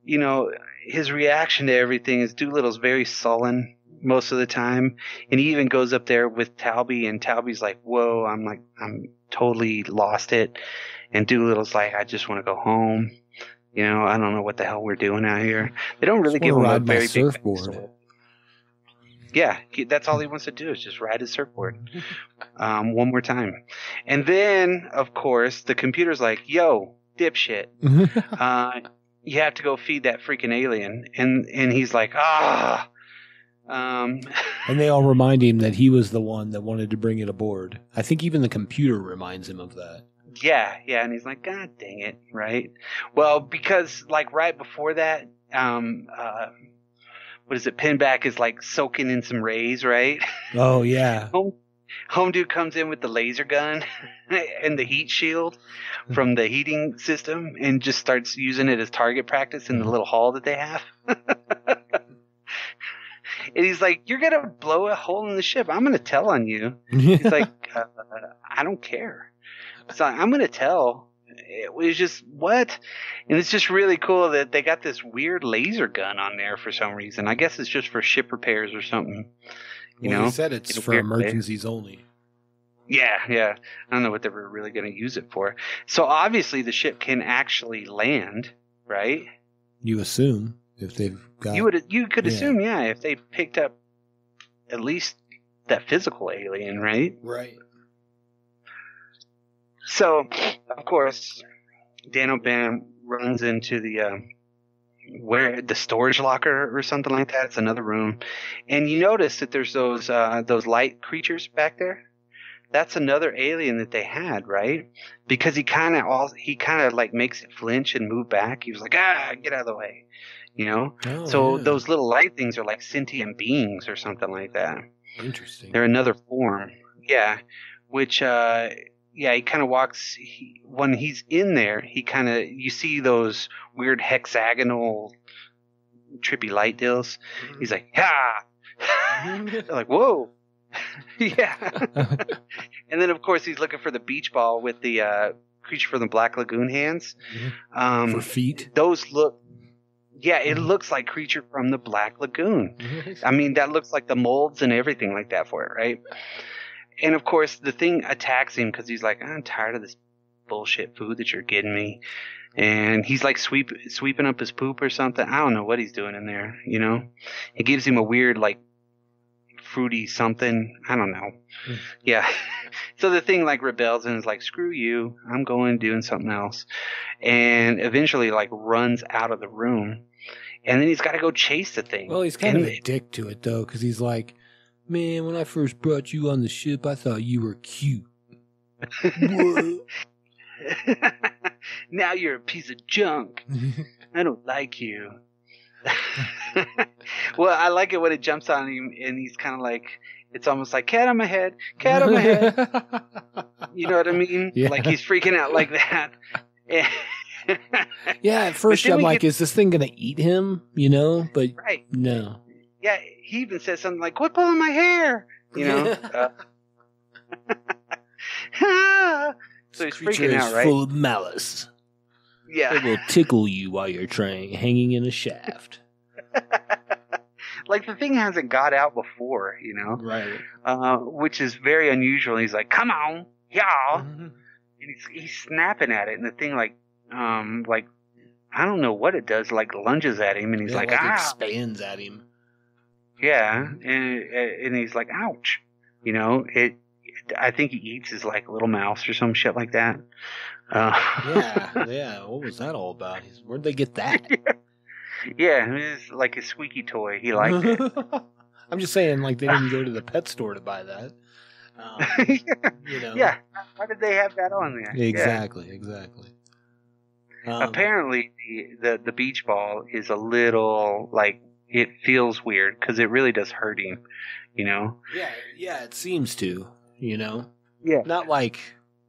you know, his reaction to everything is Doolittle's very sullen most of the time. And he even goes up there with Talby, and Talby's like, whoa, I'm totally lost it. And Doolittle's like, I just want to go home. You know, I don't know what the hell we're doing out here. They don't really give him a very big surfboard. Yeah, that's all he wants to do is just ride his surfboard one more time. And then, of course, the computer's like, yo, dipshit, you have to go feed that freaking alien. And he's like, And they all remind him that he was the one that wanted to bring it aboard. I think even the computer reminds him of that. Yeah, and he's like, God dang it, right? Well, because, like, right before that, what is it? Pinback is like soaking in some rays, right? Oh yeah. Home dude comes in with the laser gun and the heat shield from the heating system and just starts using it as target practice in the little hall that they have. And he's like, "You're gonna blow a hole in the ship. I'm gonna tell on you." He's like, "I don't care." So I'm gonna tell. It was just what, and it's just really cool that they got this weird laser gun on there for some reason. I guess it's just for ship repairs or something. You know, he said it's for emergencies only. Yeah. I don't know what they were really going to use it for. So obviously the ship can actually land, right? You assume if they've got you could assume, if they picked up at least that physical alien, right? Right. So, of course, Dan O'Bannon runs into the storage locker or something like that. It's another room, and you notice that there's those light creatures back there. That's another alien that they had, right? Because he kind of like makes it flinch and move back. He was like, get out of the way, you know. So those little light things are like sentient beings or something like that. Interesting. They're another form, yeah. Which he kind of walks. When he's in there, you see those weird hexagonal, trippy light deals. He's like, They're like, whoa. Yeah. And then, of course, he's looking for the beach ball with the creature from the Black Lagoon hands. For feet? Those look... Yeah, it looks like creature from the Black Lagoon. I mean, that looks like the molds and everything like that for it, right? And, of course, the thing attacks him because he's like, I'm tired of this bullshit food that you're getting me. And he's like sweeping up his poop or something. I don't know what he's doing in there, you know? It gives him a weird, like, fruity something. I don't know. Yeah. So the thing like rebels and is like, screw you. I'm going doing something else. And eventually like runs out of the room. And then he's got to go chase the thing. Well, he's kind of a dick to it though, because he's like, man, when I first brought you on the ship, I thought you were cute. Now you're a piece of junk. I don't like you. Well, I like it when it jumps on him and he's kind of like, it's almost like cat on my head. You know what I mean? Yeah. Like he's freaking out like that. Yeah, at first I'm like, is this thing going to eat him? You know, but right. No. Yeah, he even says something like, quit pulling my hair. You know? So he's freaking out, right? Full of malice. Yeah. It will tickle you while you're hanging in a shaft. Like the thing hasn't got out before, you know? Right. Which is very unusual. He's like, come on, y'all. And he's snapping at it. And the thing like, I don't know what it does, like lunges at him. And he's like, expands at him. Yeah. And he's like, ouch. You know, I think he eats his like little mouse or some shit like that. Yeah. What was that all about? Where'd they get that? Yeah, it was like a squeaky toy. He liked it. I'm just saying, like, they didn't go to the pet store to buy that. You know. Yeah. How did they have that on there? Exactly. Apparently, the beach ball is a little, like, it feels weird because it really does hurt him, you know? Yeah, it seems to, you know? Yeah. Not like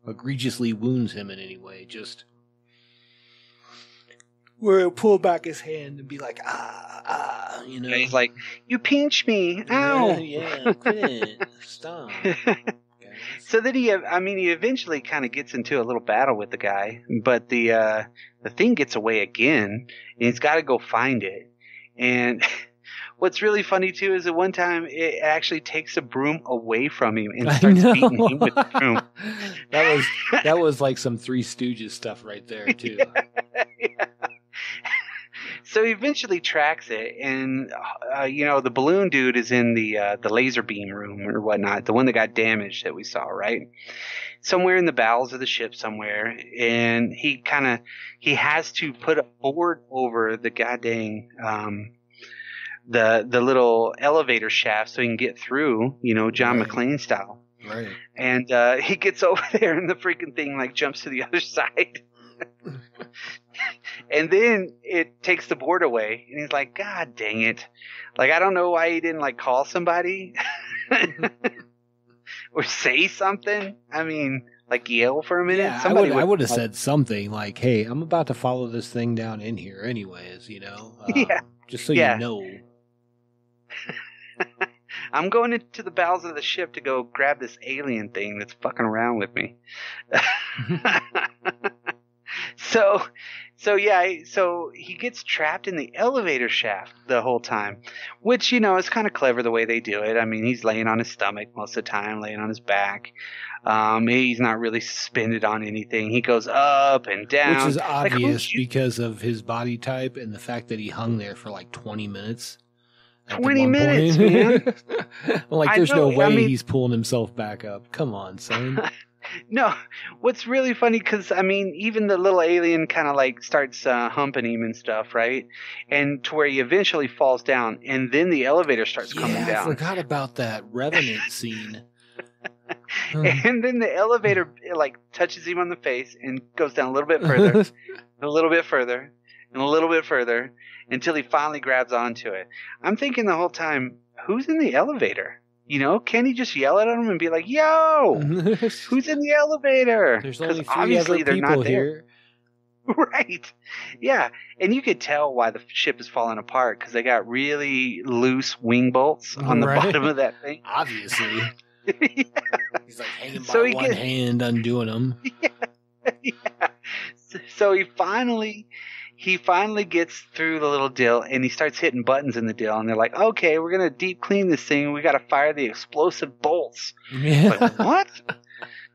egregiously wounds him in any way, just where he'll pull back his hand and be like, you know? And he's like, you pinched me, ow! Yeah, quit, stop. So then he eventually kind of gets into a little battle with the guy, but the thing gets away again, and he's got to go find it. And what's really funny too is that one time it actually takes a broom away from him and starts beating him with the broom. That was like some Three Stooges stuff right there too. Yeah. So he eventually tracks it, and the balloon dude is in the laser beam room or whatnot, the one that got damaged that we saw, right? Somewhere in the bowels of the ship somewhere, and he has to put a board over the goddamn the little elevator shaft so he can get through, you know, John McClane style. Right. And he gets over there, and the freaking thing like jumps to the other side. And then it takes the board away, and he's like, God dang it. Like, I don't know why he didn't, like, call somebody or say something. I mean, like, yell for a minute. Yeah, I would have said something like, hey, I'm about to follow this thing down in here anyways, you know? Just so you know. I'm going into the bowels of the ship to go grab this alien thing that's fucking around with me. So he gets trapped in the elevator shaft the whole time, which, you know, is kind of clever the way they do it. I mean, he's laying on his stomach most of the time, laying on his back. He's not really suspended on anything. He goes up and down. Which is obvious because of his body type and the fact that he hung there for like 20 minutes. at 20 one minutes, point. man. Like, I there's no know, way I mean- he's pulling himself back up. Come on, son. No, what's really funny, because, I mean, even the little alien kind of like starts humping him and stuff, right? And to where he eventually falls down, and then the elevator starts coming I down. forgot about that Revenant scene. And then the elevator like touches him on the face and goes down a little bit further, a little bit further, and a little bit further, until he finally grabs onto it. I'm thinking the whole time, who's in the elevator? You know, can he just yell at him and be like, "Yo, who's in the elevator?" There's 'Cause only 3 obviously other they're people not there. here. Right. Yeah. And you could tell why the ship is falling apart, because they got really loose wing bolts on the Right. bottom of that thing. Obviously. Yeah. He's like hanging by So he one gets- hand, undoing them. Yeah. So he finally gets through the little deal, and he starts hitting buttons in the deal, and they're like, "Okay, we're gonna deep clean this thing. We got to fire the explosive bolts." Yeah. Like, what?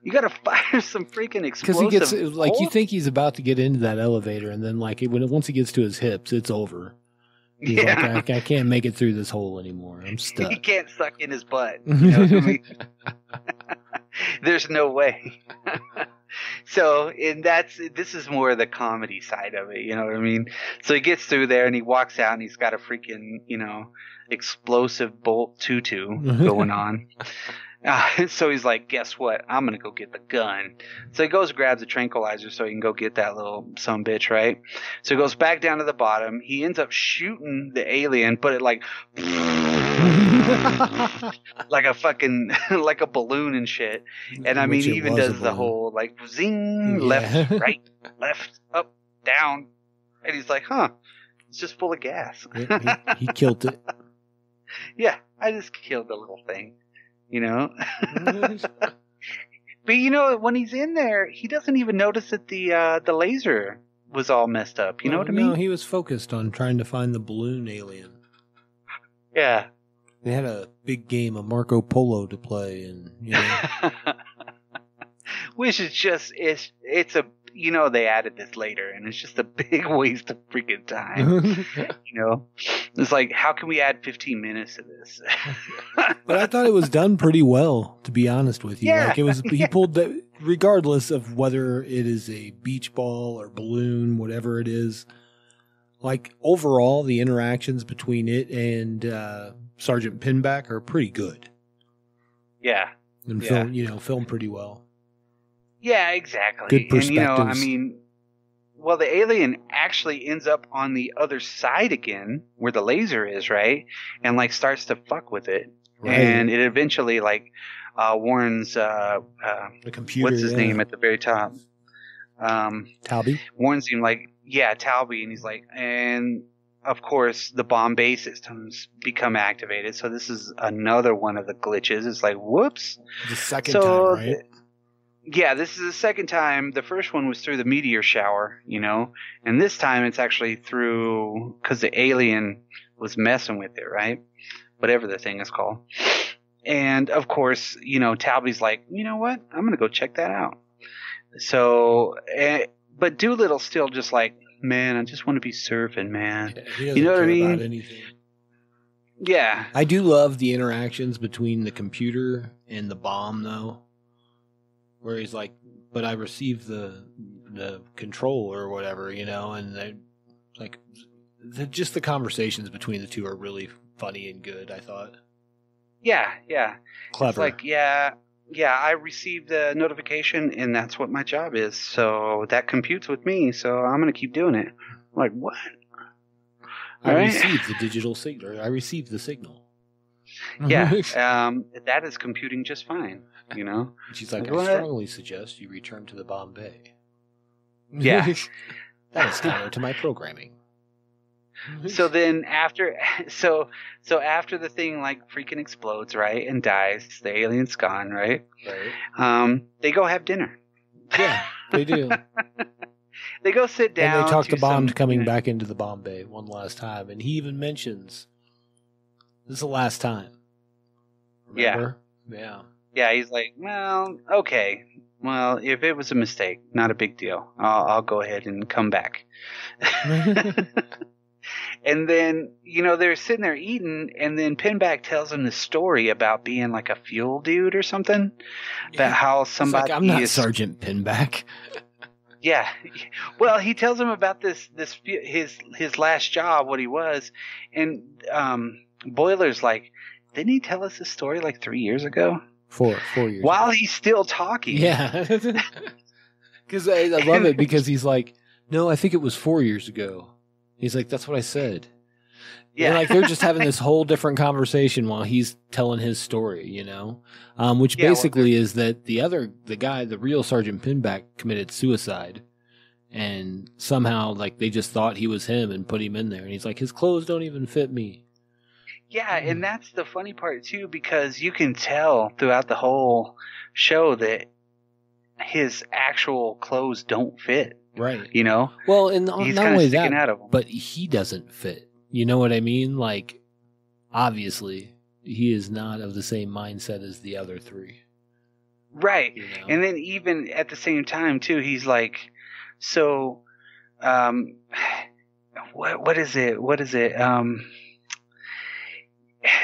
You got to fire some freaking Because explosive he gets, like, you bolts? think he's about to get into that elevator, and then, like, once he gets to his hips, it's over. He's Yeah. like, I can't make it through this hole anymore. I'm He stuck. can't suck in his butt. You know what I mean? There's no way. So, and this is more the comedy side of it. You know what I mean? So he gets through there and he walks out and he's got a freaking, explosive bolt tutu going on. So he's like, guess what? I'm going to go get the gun. So he goes and grabs a tranquilizer so he can go get that little sumbitch, right? So he goes back down to the bottom. He ends up shooting the alien, but it like like a fucking like a balloon and shit. And I mean, Which he it even was a does the balloon. whole like zing, Yeah. left, right, left, up, down. And he's like, huh, it's just full of gas. He killed it. Yeah, I just killed the little thing, you know? But you know, when he's in there, he doesn't even notice that the laser was all messed up. You know what I mean? No, he was focused on trying to find the balloon alien. Yeah. They had a big game of Marco Polo to play, and Which is just, it's a, they added this later, and it's just a big waste of freaking time. It's like, how can we add 15 minutes to this? But I thought it was done pretty well, to be honest with you. Yeah, Like, it was, he pulled that, regardless of whether it is a beach ball or balloon, whatever it is. Like, overall, the interactions between it and Sergeant Pinback are pretty good. Yeah. And Yeah. filmed pretty well. Yeah, exactly. Good perspectives. And, I mean, well, the alien actually ends up on the other side again, where the laser is, right? And, like, starts to fuck with it. Right. And it eventually, like, warns, The computer. what's his name at the very top? Talby? Warns him, like, yeah, Talby. And he's like, and, of course, the Bombay systems become activated. So this is another one of the glitches. It's like, whoops. The second So, time, right? Yeah, this is the second time. The first one was through the meteor shower, and this time it's actually through, because the alien was messing with it, right? Whatever the thing is called. And of course, Talby's like, you know what? I'm going to go check that out. So, but Doolittle's still just like, man, I just want to be surfing, man. He doesn't You know what I care mean? about anything. Yeah. I do love the interactions between the computer and the bomb, though. Where he's like, but I received the control or whatever, and just the conversations between the two are really funny and good, I thought. Yeah, yeah. Clever. It's like, yeah, I received the notification, and that's what my job is. So that computes with me, so I'm going to keep doing it. I'm like, what? I All right. received the digital signal. I received the signal. Yeah, that is computing just fine, And she's like, What? I strongly suggest you return to the Bombay. Yeah. That is counter to my programming. So then after the thing like freaking explodes, right, and dies, the alien's gone, right? Right. They go have dinner. Yeah, they do. They go sit down. And they talk to to Bond some- coming back into the Bombay one last time, and he even mentions this is the last time. Remember? Yeah. Yeah, he's like, well, okay. Well, if it was a mistake, not a big deal. I'll go ahead and come back. And then, they're sitting there eating, and then Pinback tells him the story about being like a fuel dude or something. About how somebody I'm not Sergeant Pinback. Yeah. Well, he tells him about his last job, what he was. And Boiler's like, didn't he tell us this story like 3 years ago? 4 years While ago. he's still talking. Yeah. Because I love it because he's like, no, I think it was 4 years ago. He's like, that's what I said. Yeah. And like they're just having this whole different conversation while he's telling his story, which basically is that the guy, the real Sergeant Pinback, committed suicide. And somehow like they just thought he was him and put him in there. And he's like, his clothes don't even fit me. Yeah, and that's the funny part too, because you can tell throughout the whole show that his actual clothes don't fit. Right. Well, and he's not only that, out of them. but he doesn't fit. You know what I mean? Like, obviously, he is not of the same mindset as the other three. Right. And then even at the same time, too, he's like, so, what is it?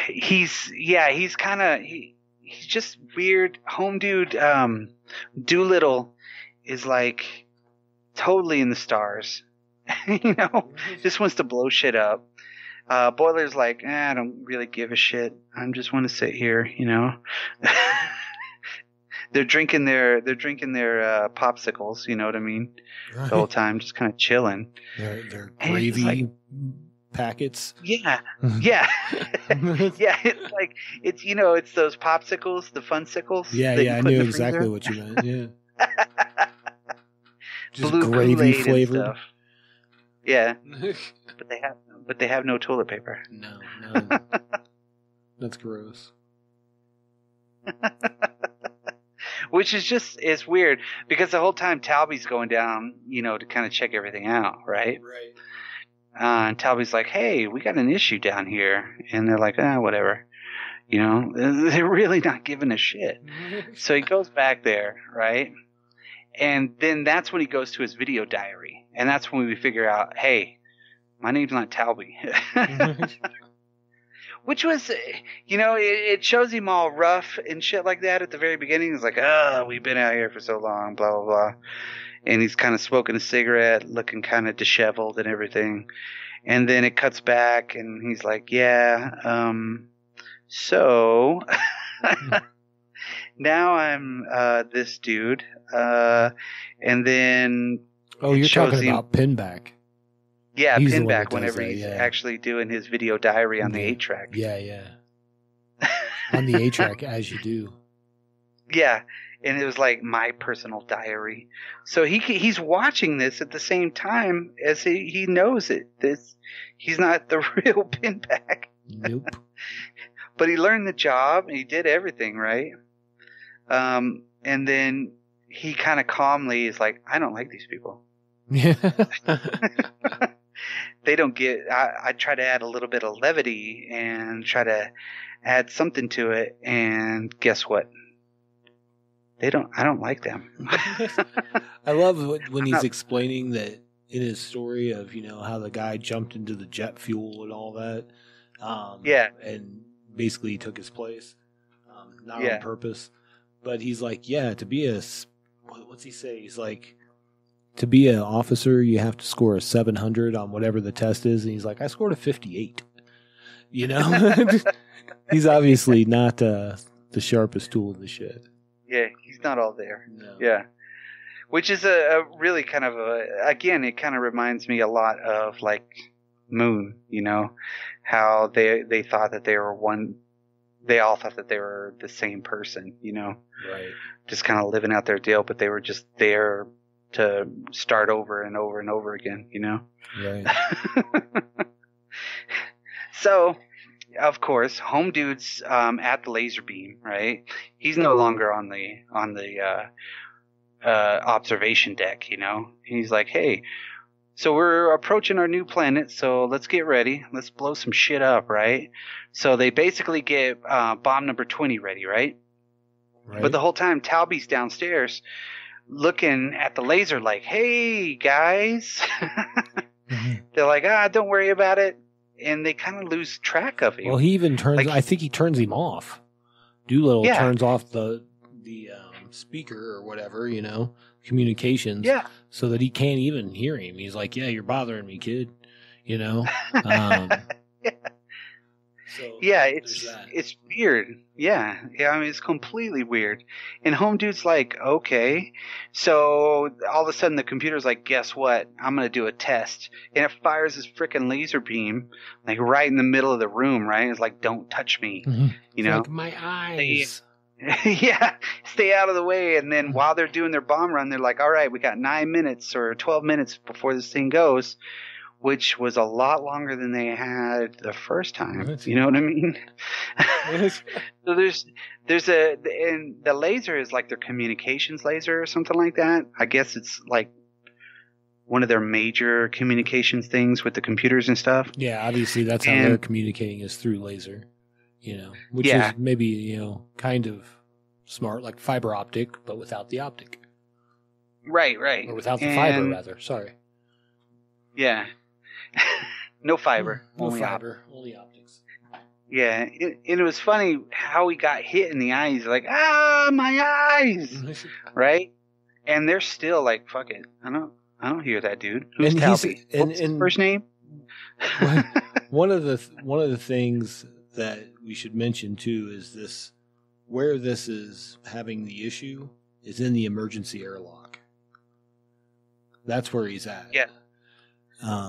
He's kind of, he's just weird. Home dude, Doolittle is like totally in the stars, just wants to blow shit up. Boiler's like, I don't really give a shit. I just want to sit here, They're drinking their popsicles, you know what I mean? Right. The whole time, just kind of chilling. Their gravy packets. Yeah. Yeah. Yeah, it's like it's those popsicles, the funsicles. Yeah, I knew exactly what you meant. Yeah. Just blue gravy Kool-Aid flavored. And stuff. Yeah. but they have no toilet paper. No. That's gross. Which is it's weird because the whole time Talby's going down, to kind of check everything out, right? Right. And Talby's like, hey, we got an issue down here. And they're like, whatever. They're really not giving a shit. So he goes back there, right? And then that's when he goes to his video diary. And that's when we figure out, hey, my name's not Talby. Which was, it shows him all rough and shit like that at the very beginning. It's like, we've been out here for so long, blah, blah, blah. And he's kind of smoking a cigarette, looking kind of disheveled and everything. And then it cuts back and he's like, so now I'm this dude. And then you're talking about Pinback. Yeah, Pinback whenever he's actually doing his video diary on the 8-track. Yeah. On the 8-track, as you do. Yeah, and it was like my personal diary. So he's watching this at the same time as he knows it. He's not the real Pinback. Nope. But he learned the job and he did everything right. And then he kind of calmly is like, I don't like these people. Yeah. They don't get. I try to add a little bit of levity and try to add something to it, and guess what? I don't like them. I love when he's explaining that in his story of how the guy jumped into the jet fuel and all that. And basically he took his place, not on purpose. But he's like, to be what's he say? He's like, to be an officer, you have to score a 700 on whatever the test is. And he's like, I scored a 58. He's obviously not the sharpest tool in the shed. Yeah, he's not all there. No. Yeah. Which is a really kind of again, it kind of reminds me a lot of like Moon, how they thought that they were one. They all thought that they were the same person, Right. Just kind of living out their deal, but they were just there to start over and over and over again, Right. So, of course, Home Dude's at the laser beam, right? He's no longer on the observation deck, He's like, hey, so we're approaching our new planet, so let's get ready. Let's blow some shit up, right? So they basically get bomb number 20 ready, right? But the whole time, Talby's downstairs looking at the laser like, hey, guys. They're like, don't worry about it. and they kind of lose track of him. Well, he even turns. Like, I think he turns him off. Doolittle Yeah. turns off the speaker or whatever, communications. Yeah. So that he can't even hear him. He's like, "Yeah, you're bothering me, kid." Um, so Yeah, there's that. it's weird. Yeah, I mean, it's completely weird. And Home Dude's like, okay. So all of a sudden the computer's like, guess what? I'm going to do a test. And it fires this freaking laser beam, like right in the middle of the room, right? It's like, don't touch me. It's like my eyes. Yeah, stay out of the way. And then while they're doing their bomb run, they're like, all right, we got 9 minutes or 12 minutes before this thing goes, which was a lot longer than they had the first time. You know what I mean? So and the laser is like their communications laser or something like that. I guess it's like one of their major communications things with the computers and stuff. Yeah, obviously that's how they're communicating is through laser, which is maybe, kind of smart, like fiber optic, but without the optic. Right. Or without the fiber, rather. Sorry. Yeah. No fiber. No only fiber. Only optics. Yeah. And it was funny how he got hit in the eyes. Like, my eyes. Right? And they're still like, fuck it. I don't hear that dude. Who's Talby? What's his first name? One of the things that we should mention too is where this is having the issue is in the emergency airlock. That's where he's at. Yeah.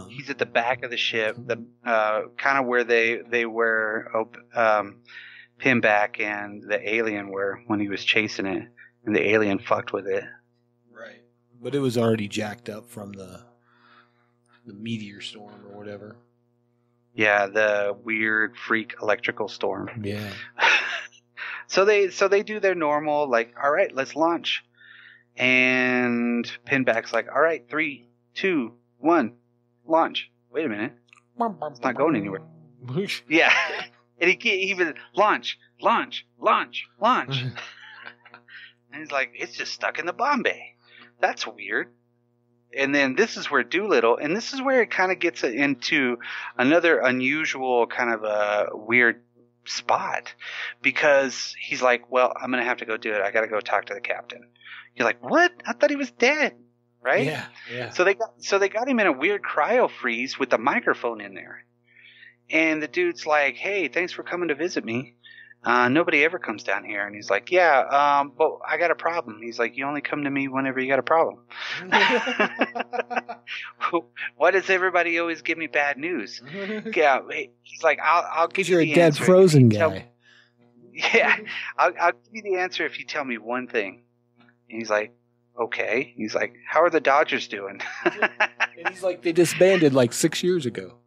He's at the back of the ship, the kind of where they were Pinback and the alien were when he was chasing it, and the alien fucked with it. Right. But it was already jacked up from the meteor storm or whatever. Yeah, the weird freak electrical storm. Yeah. So they do their normal, like, all right, let's launch. And Pinback's like, all right, 3, 2, 1, launch. Wait a minute. It's not going anywhere. Yeah. And he was launch. And he's like, it's just stuck in the bomb bay. That's weird. And then this is where Doolittle, and this is where it kind of gets into another unusual kind of a weird spot, because he's like, well, I'm going to have to go do it. I got to go talk to the captain. You're like, what? I thought he was dead. Right? Yeah. So they got him in a weird cryo freeze with the microphone in there. And the dude's like, hey, thanks for coming to visit me. Nobody ever comes down here. And he's like, yeah, but I got a problem. He's like, you only come to me whenever you got a problem. Why does everybody always give me bad news? Yeah, he's like, I'll give you the answer. Because you're a dead Frozen guy. Yeah, I'll give you the answer if you tell me one thing. And he's like, okay. He's like, how are the Dodgers doing? And he's like, they disbanded like 6 years ago.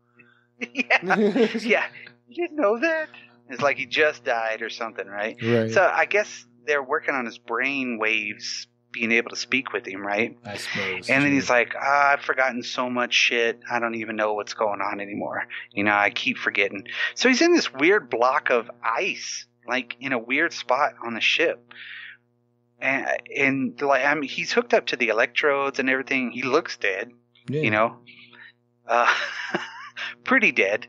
Yeah. You didn't know that? It's like he just died or something, right? Right. So I guess they're working on his brain waves being able to speak with him, right? I suppose. And then he's like, I've forgotten so much shit. I don't even know what's going on anymore. I keep forgetting. So he's in this weird block of ice, like in a weird spot on the ship. And like, I mean, he's hooked up to the electrodes and everything. He looks dead, pretty dead,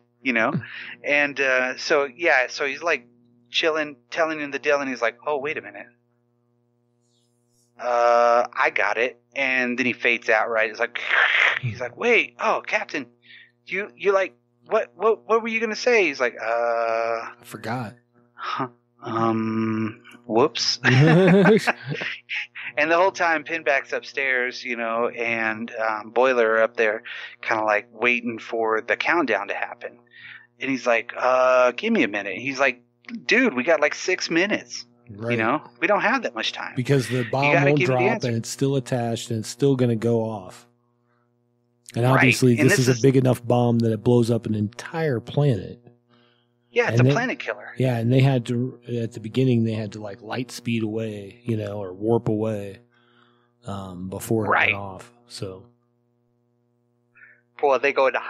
And so he's like chilling, telling him the deal, and he's like, oh, wait a minute. I got it. And then he fades out, right? It's like, he's like, wait, oh, Captain, you like, what were you going to say? He's like, I forgot. Whoops. And the whole time Pinback's upstairs, and Boiler are up there kind of like waiting for the countdown to happen. And he's like, give me a minute. He's like, dude, we got like 6 minutes. Right. We don't have that much time. Because the bomb won't drop and it's still attached and it's still going to go off. And obviously this is a big enough bomb that it blows up an entire planet. Yeah, it's a planet killer. Yeah, and they had to, at the beginning, they had to like light speed away, or warp away before it went off. So. Well, they go into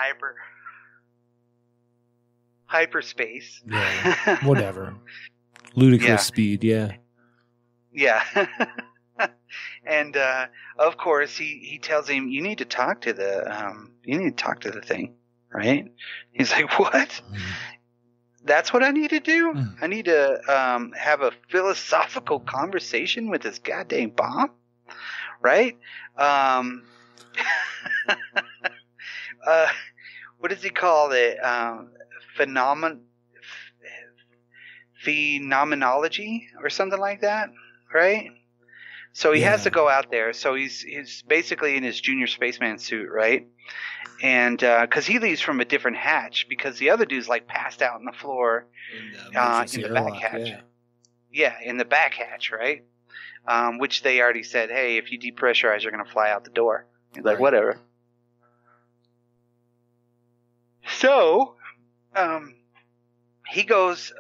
hyperspace. Yeah, whatever. Ludicrous speed, yeah. Yeah. And of course he tells him, you need to talk to the thing. right? He's like, what? That's what I need to do? I need to have a philosophical conversation with this goddamn bomb, right? What does he call it? Phenomenology or something like that, right? So he has to go out there. So he's basically in his junior spaceman suit, right? And because he leaves from a different hatch because the other dude's like passed out on the floor in the back hatch. Yeah, in the back hatch, right? Which they already said, hey, if you depressurize, you're going to fly out the door. He's like, whatever. So he goes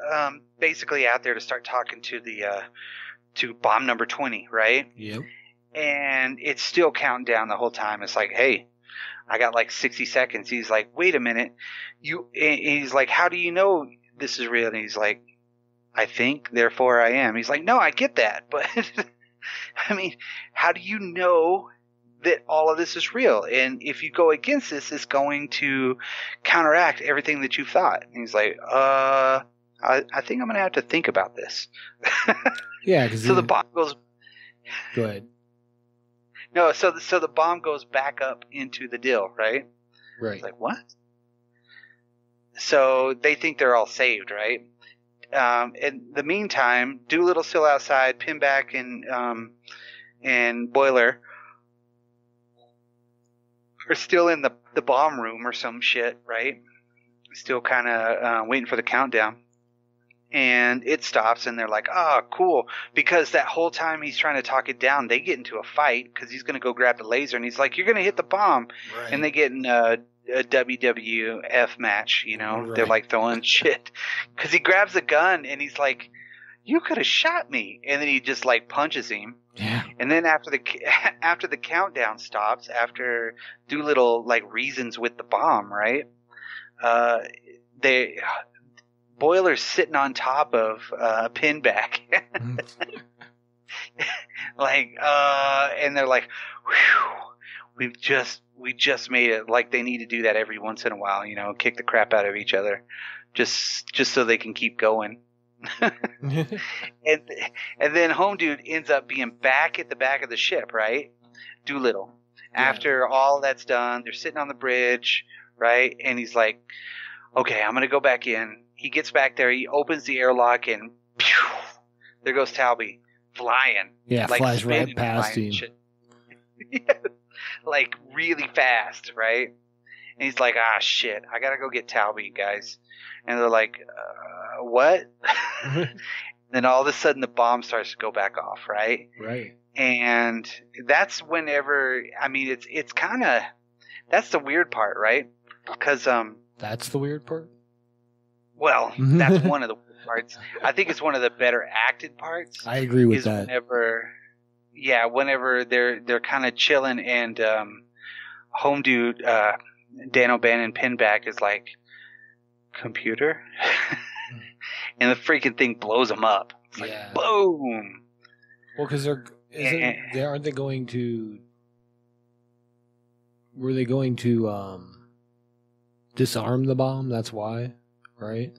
basically out there to start talking to to bomb number 20, right? Yep. And it's still counting down the whole time. It's like, hey, I got like 60 seconds. He's like, wait a minute. He's like, how do you know this is real? And he's like, I think, therefore I am. He's like, no, I get that. But I mean, how do you know that all of this is real? And if you go against this, it's going to counteract everything that you've thought. And he's like, I think I'm going to have to think about this. Yeah. So the bomb goes. Go ahead. No, so the bomb goes back up into the dill, right? Right. It's like, what? So they think they're all saved, right? In the meantime, Doolittle's still outside, Pinback and Boiler are still in the bomb room or some shit, right? Still kind of waiting for the countdown. And it stops, and they're like, oh, cool. Because that whole time he's trying to talk it down, they get into a fight because he's going to go grab the laser. And he's like, you're going to hit the bomb. Right. And they get in a WWF match, you know. Right. They're like throwing shit. Because he grabs a gun, and he's like, you could have shot me. And then he just, like, punches him. Yeah. And then after the countdown stops, after Doolittle, like, reasons with the bomb, right, Boiler's sitting on top of Pinback. Like, and they're like, whew, we just made it. Like, they need to do that every once in a while, you know, kick the crap out of each other just so they can keep going. and then Home Dude ends up being back at the back of the ship, right? Doolittle. Yeah. After all that's done, they're sitting on the bridge, right? And he's like, okay, I'm going to go back in. He gets back there. He opens the airlock, and pew, there goes Talby flying. Yeah, like flies right past him. Yeah, like really fast, right? And he's like, ah, shit, I got to go get Talby, guys. And they're like, what? Then all of a sudden the bomb starts to go back off, right? Right. And that's whenever, I mean, it's kind of, that's the weird part, right? Because that's the weird part? Well, that's one of the parts. I think it's one of the better acted parts. I agree with that. Whenever they're kind of chilling, and Home Dude, Dan O'Bannon Pinback is like, computer? And the freaking thing blows them up. It's like, boom! Well, because aren't they going to... Were they going to disarm the bomb? That's why, right?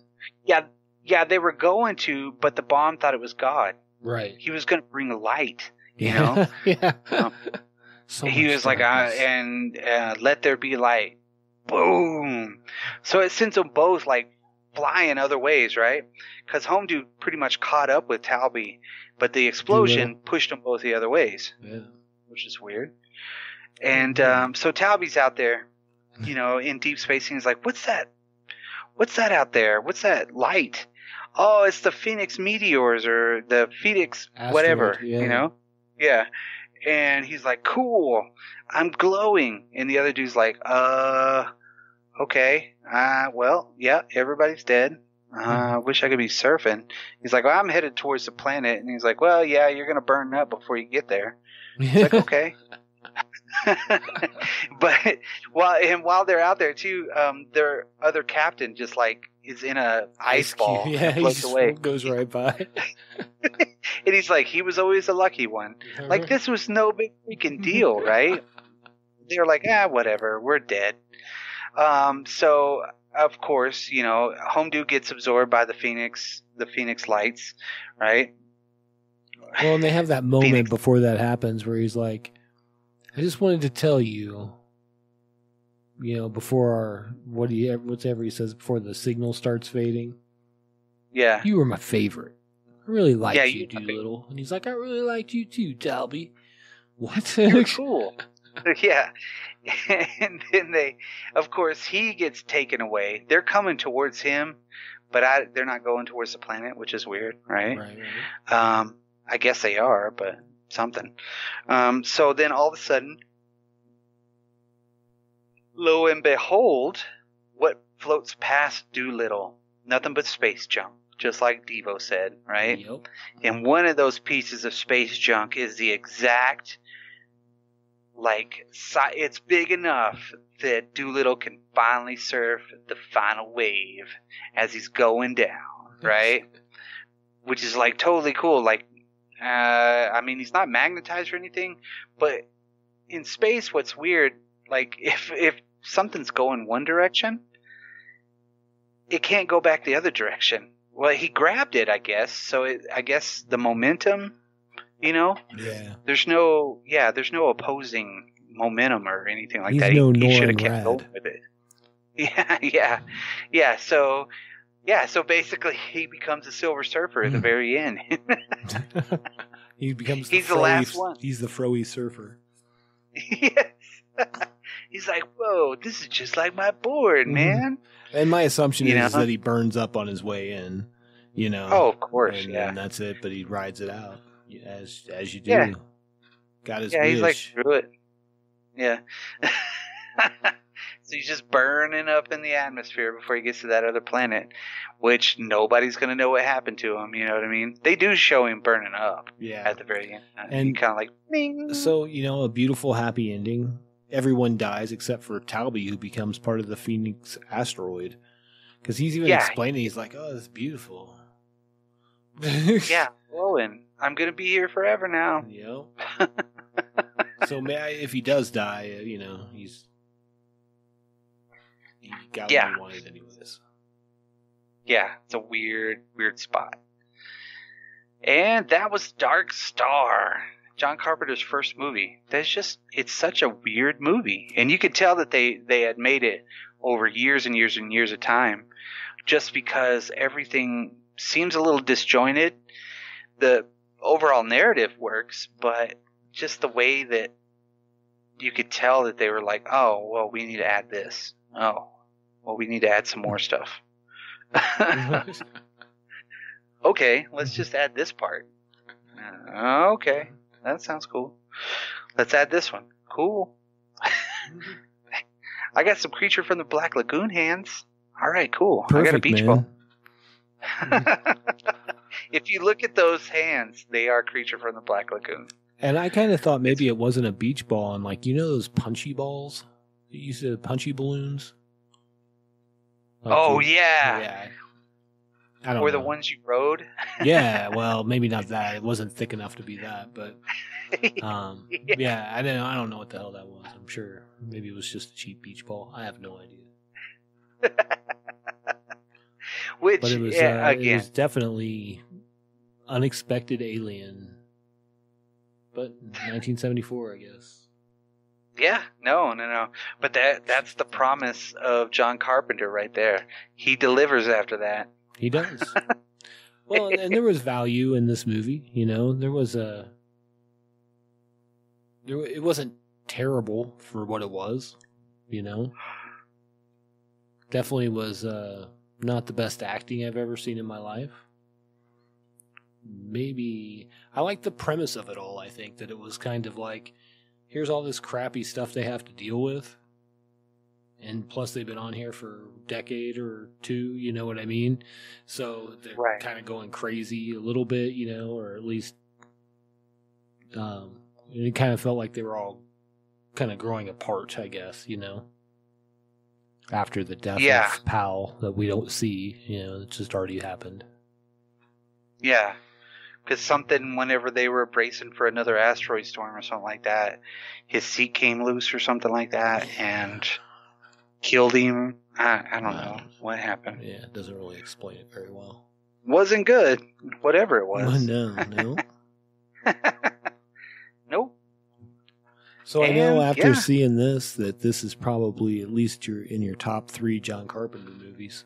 Yeah, they were going to, but the bomb thought it was God. Right. He was going to bring light, you know? Yeah. He was like, let there be light. Boom! So it sends them both, like, flying other ways, right? Because Home Dude pretty much caught up with Talby, but the explosion pushed them both the other ways. Yeah. Which is weird. And so Talby's out there, you know, in deep space, and he's like, what's that? What's that out there? What's that light? Oh, it's the Phoenix meteors or the Phoenix whatever, you know? Yeah. And he's like, cool, I'm glowing. And the other dude's like, okay. Well, yeah, everybody's dead. I wish I could be surfing. He's like, well, I'm headed towards the planet. And he's like, well, yeah, you're going to burn up before you get there. He's like, okay. But while they're out there too, their other captain just like is in a ice ball. Yeah, he floats away. Goes right by. And he's like, he was always a lucky one. Like, this was no big freaking deal, right? They're like, whatever, we're dead. So of course, Home Dude gets absorbed by the Phoenix lights, right? Well, and they have that moment Phoenix. before that happens where he's like, I just wanted to tell you, before whatever he says before the signal starts fading. Yeah. You were my favorite. I really liked you, my Doolittle. And he's like, I really liked you too, Dalby. What? You're cool. Yeah. And then of course, he gets taken away. They're coming towards him, but they're not going towards the planet, which is weird, right? Right. I guess they are, but something. So then all of a sudden, lo and behold, what floats past Doolittle? Nothing but space junk, just like Devo said, right? Yep. And one of those pieces of space junk is the exact, it's big enough that Doolittle can finally surf the final wave as he's going down, right? Which is totally cool. He's not magnetized or anything, but in space, what's weird, if something's going one direction, it can't go back the other direction. Well, he grabbed it, I guess. So I guess the momentum, Yeah. there's no opposing momentum or anything like He's that. no He should have Norman kept Rad. going with it. Yeah. So basically, he becomes a Silver Surfer at the very end. He becomes He's the last one. He's the froey surfer. Yes. He's like, whoa, this is just like my board, man. And my assumption is that he burns up on his way in, Oh, of course, and that's it. But he rides it out as you do. Yeah. Got his Yeah, wish. he's like, screw it. Yeah. So he's just burning up in the atmosphere before he gets to that other planet, which nobody's going to know what happened to him. You know what I mean? They do show him burning up at the very end. And kind of like, bing. So, a beautiful, happy ending. Everyone dies except for Talby, who becomes part of the Phoenix asteroid. Because he's even explaining, he's like, oh, it's beautiful. Yeah, glowing. I'm going to be here forever now. Yep. So if he does die, he got what he wanted anyways. Yeah, it's a weird spot. And that was Dark Star, John Carpenter's first movie. It's such a weird movie. And you could tell that they had made it over years and years and years of time, just because everything seems a little disjointed. The overall narrative works, but just the way that you could tell that they were like, oh, well, we need to add this. Oh, well, we need to add some more stuff. Okay, let's just add this part. Okay, that sounds cool. Let's add this one. Cool. I got some Creature from the Black Lagoon hands. All right, cool. Perfect, I got a beach man. ball. If you look at those hands, they are Creature from the Black Lagoon. And I kind of thought maybe it wasn't a beach ball, and those punchy balls? You used to punchy balloons? Yeah. I don't Or know. the ones you rode? Yeah, well, maybe not that. It wasn't thick enough to be that, but yeah, I don't know what the hell that was. I'm sure maybe it was just a cheap beach ball. I have no idea. But it was definitely unexpected alien. But 1974, I guess. Yeah, no. But that's the promise of John Carpenter right there. He delivers after that. He does. Well, and there was value in this movie. There was it wasn't terrible for what it was. Definitely was not the best acting I've ever seen in my life. Maybe I like the premise of it all. I think that it was kind of like, here's all this crappy stuff they have to deal with, and plus they've been on here for a decade or two, you know what I mean? So they're kind of going crazy a little bit, or at least it kind of felt like they were all kind of growing apart, I guess, after the death of Powell that we don't see, it just already happened. Yeah. Because whenever they were bracing for another asteroid storm or something like that, his seat came loose or something like that, and killed him. I don't know what happened. Yeah, it doesn't really explain it very well. Wasn't good, whatever it was. No. Nope. So I know And, after seeing this that this is probably at least in your top 3 John Carpenter movies.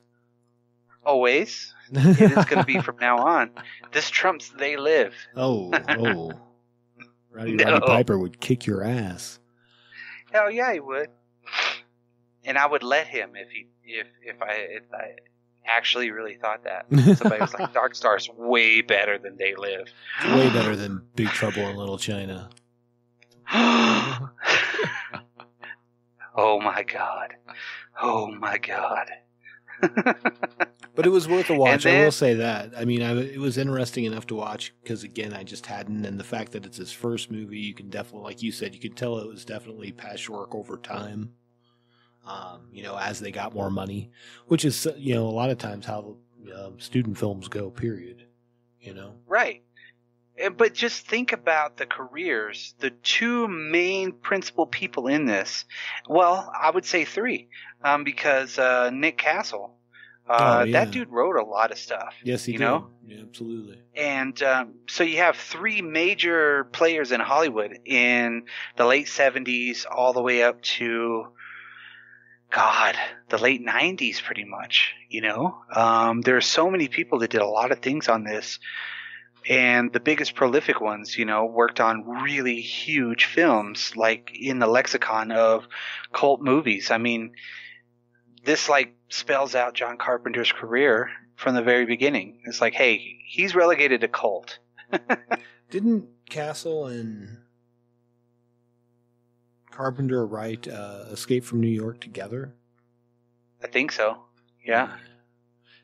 Always. It is going to be from now on. This trumps They Live. Oh. Roddy Piper would kick your ass. Hell yeah, he would. And I would let him if I actually really thought that. Somebody was like, Dark Star's way better than They Live. It's way better than Big Trouble in Little China. Oh my god. But it was worth a watch. Then, I will say that. I mean, it was interesting enough to watch because, again, I just hadn't. And the fact that it's his first movie, you can definitely, like you said, you could tell it was definitely patchwork over time. As they got more money, which is, a lot of times how student films go, period. Right. But just think about the careers. The 2 main principal people in this. Well, I would say 3, because Nick Castle. That dude wrote a lot of stuff. Yes, he did. Yeah, absolutely. And so you have 3 major players in Hollywood in the late 70s all the way up to, the late 90s pretty much, There are so many people that did a lot of things on this. And the biggest prolific ones, worked on really huge films, like in the lexicon of cult movies. I mean, this spells out John Carpenter's career from the very beginning. It's like, hey, he's relegated to cult. Didn't Castle and Carpenter write Escape from New York together? I think so. Yeah.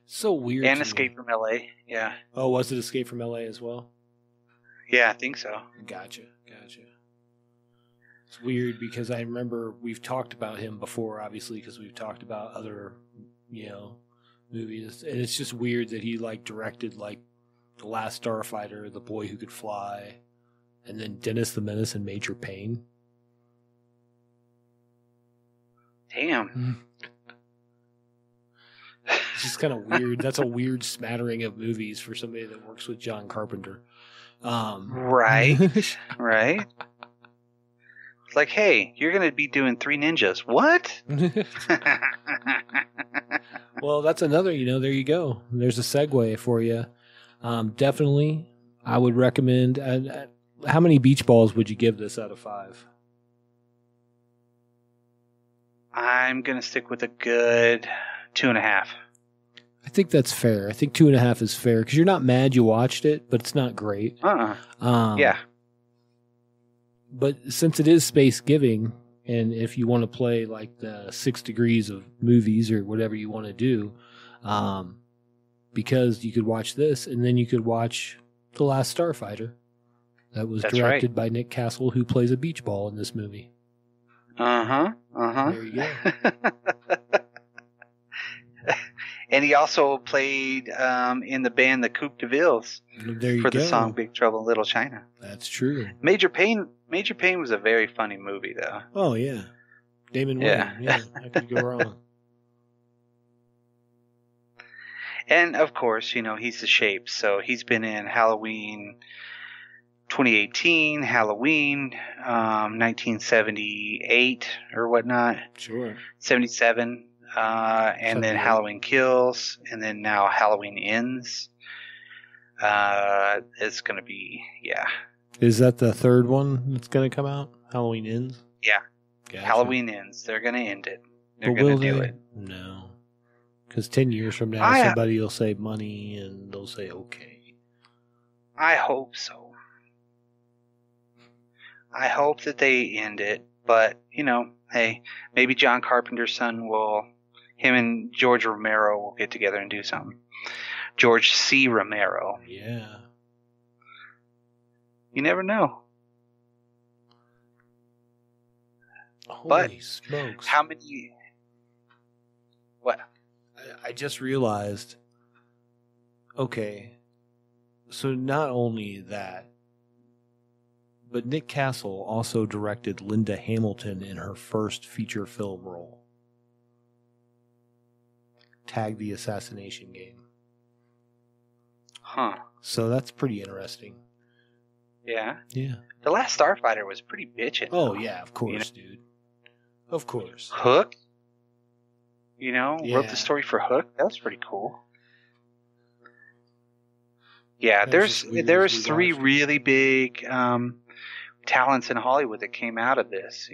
So weird. And Escape from LA. Yeah. Oh, was it Escape from LA as well? Yeah, I think so. Gotcha. It's weird because I remember we've talked about him before, obviously, because we've talked about other, movies. And it's just weird that he directed The Last Starfighter, The Boy Who Could Fly, and then Dennis the Menace and Major Payne. Damn. It's just kind of weird. That's a weird smattering of movies for somebody that works with John Carpenter. Right. Right. It's like, hey, you're going to be doing 3 Ninjas. What? Well, that's another, there you go. There's a segue for you. Definitely, I would recommend. How many beach balls would you give this out of 5? I'm going to stick with a good 2.5. I think that's fair. I think 2.5 is fair because you're not mad you watched it, but it's not great. Yeah. But since it is space giving, and if you want to play the 6 degrees of movies or whatever you want to do, because you could watch this and then you could watch The Last Starfighter. That was directed by Nick Castle, who plays a beach ball in this movie. There you go. And he also played in the band the Coupe de Villes for the song Big Trouble in Little China. That's true. Major Payne was a very funny movie, though. Oh, yeah. Damon Wayne. Yeah, I could go wrong. And, of course, he's the shape. So he's been in Halloween 2018, Halloween 1978 or whatnot. Sure. 77. And then Halloween Kills, and then now Halloween Ends. It's going to be, yeah. Is that the third one that's going to come out? Halloween Ends? Yeah. Gotcha. Halloween Ends. They're going to end it. They're going to do it. No. Because 10 years from now, somebody will say money, and they'll say, okay. I hope so. I hope that they end it, but, hey, maybe John Carpenter's son him and George Romero will get together and do something. George C. Romero. Yeah. You never know. Holy smokes. How many... What? I just realized, okay, so not only that, but Nick Castle also directed Linda Hamilton in her first feature film role. Tag the Assassination Game. Huh. So that's pretty interesting. Yeah. Yeah. The Last Starfighter was pretty bitchin'. Oh, yeah, of course, dude. Of course. Hook, wrote Yeah. the story for Hook. That was pretty cool. Yeah, That was just weird there's as we 3 watched it. really big talents in Hollywood that came out of this,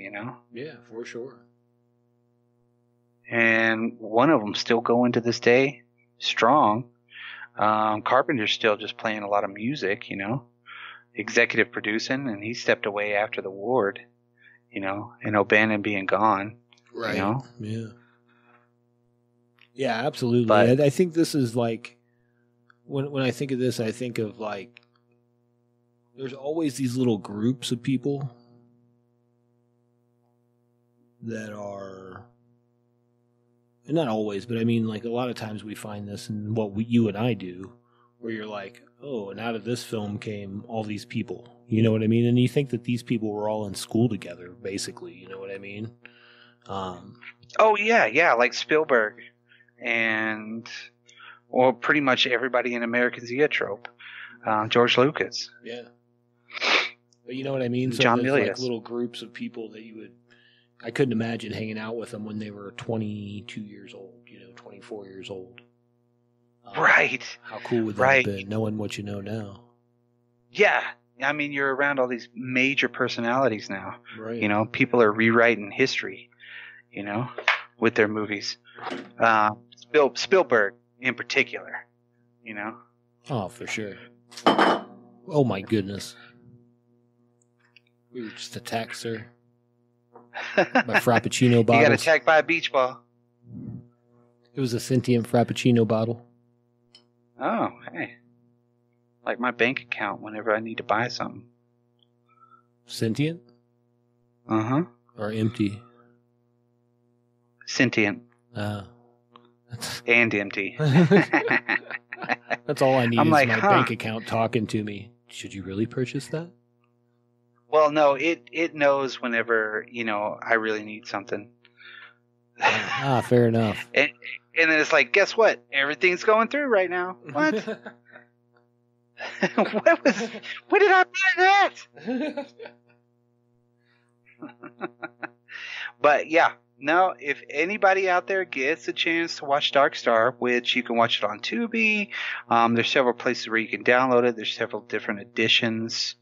Yeah, for sure. and one of them still going to this day strong. Carpenter's still just playing a lot of music, executive producing, and he stepped away after the Ward, and O'Bannon being gone. Right. Yeah. Yeah, absolutely. But- I think this is like, when I think of this, I think of like, there's always these little groups of people that are, and not always, but I mean, like a lot of times we find this in what you and I do, where you're like, oh, and out of this film came all these people. You know what I mean? And you think that these people were all in school together, basically. You know what I mean? Oh yeah, like Spielberg, or pretty much everybody in American Zoetrope, George Lucas. Yeah. But you know what I mean? So John there's like Milius. little groups of people that I couldn't imagine hanging out with them when they were 22 years old, 24 years old. Right. How cool would that Right. have been, knowing what you know now? Yeah. I mean, you're around all these major personalities now. Right. People are rewriting history, with their movies. Spielberg in particular, Oh, for sure. Oh, my goodness. We were just attacked, sir. By Frappuccino You got bottles. attacked by a beach ball. It was a sentient Frappuccino bottle. Oh, hey. Like my bank account whenever I need to buy something. Sentient Uh-huh. or empty? Sentient and empty. That's all I need I'm is like, my huh. bank account talking to me. Should you really purchase that? Well, no, it knows whenever, I really need something. Fair enough. And then it's like, guess what? Everything's going through right now. What? When did I buy that? But yeah, no, if anybody out there gets a chance to watch Dark Star, which you can watch it on Tubi, there's several places where you can download it. There's several different editions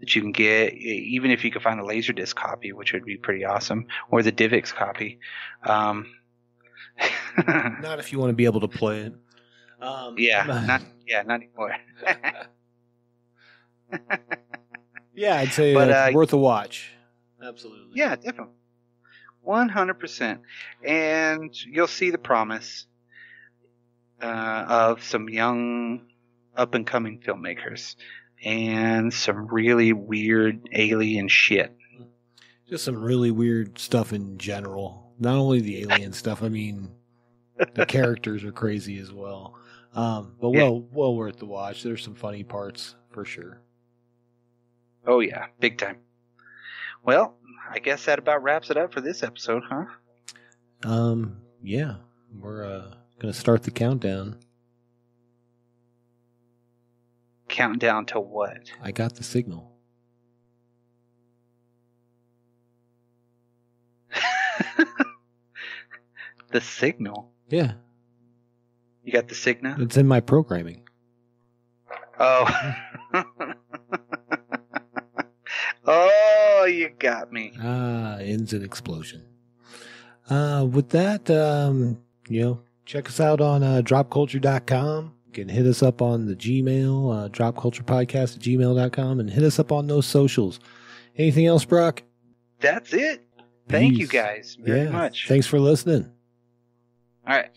that you can get, even if you can find a Laserdisc copy, which would be pretty awesome, or the DivX copy. Not if you want to be able to play it. not anymore. Yeah, I'd say But, worth a watch. Absolutely. Yeah, definitely. 100%. And you'll see the promise of some young up-and-coming filmmakers and some really weird alien shit. Just some really weird stuff in general. Not only the alien stuff, I mean, the characters are crazy as well. But Yeah. well worth the watch. There's some funny parts for sure. Oh, yeah, big time. Well, I guess that about wraps it up for this episode, huh? Yeah, we're gonna start the countdown. Countdown to what? I got the signal. The signal? Yeah, You got the signal? it's in my programming. Oh. Oh, you got me. Ends in explosion. With that, check us out on dropculture.com. You can hit us up on the Gmail, dropculturepodcast@gmail.com, and hit us up on those socials. Anything else, Brock? That's it. Thank you Peace. guys very much. Thanks for listening. All right.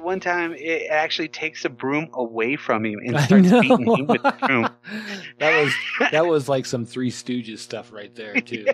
one time it actually takes a broom away from him and I starts know. beating him with the broom. that was like some Three Stooges stuff right there too.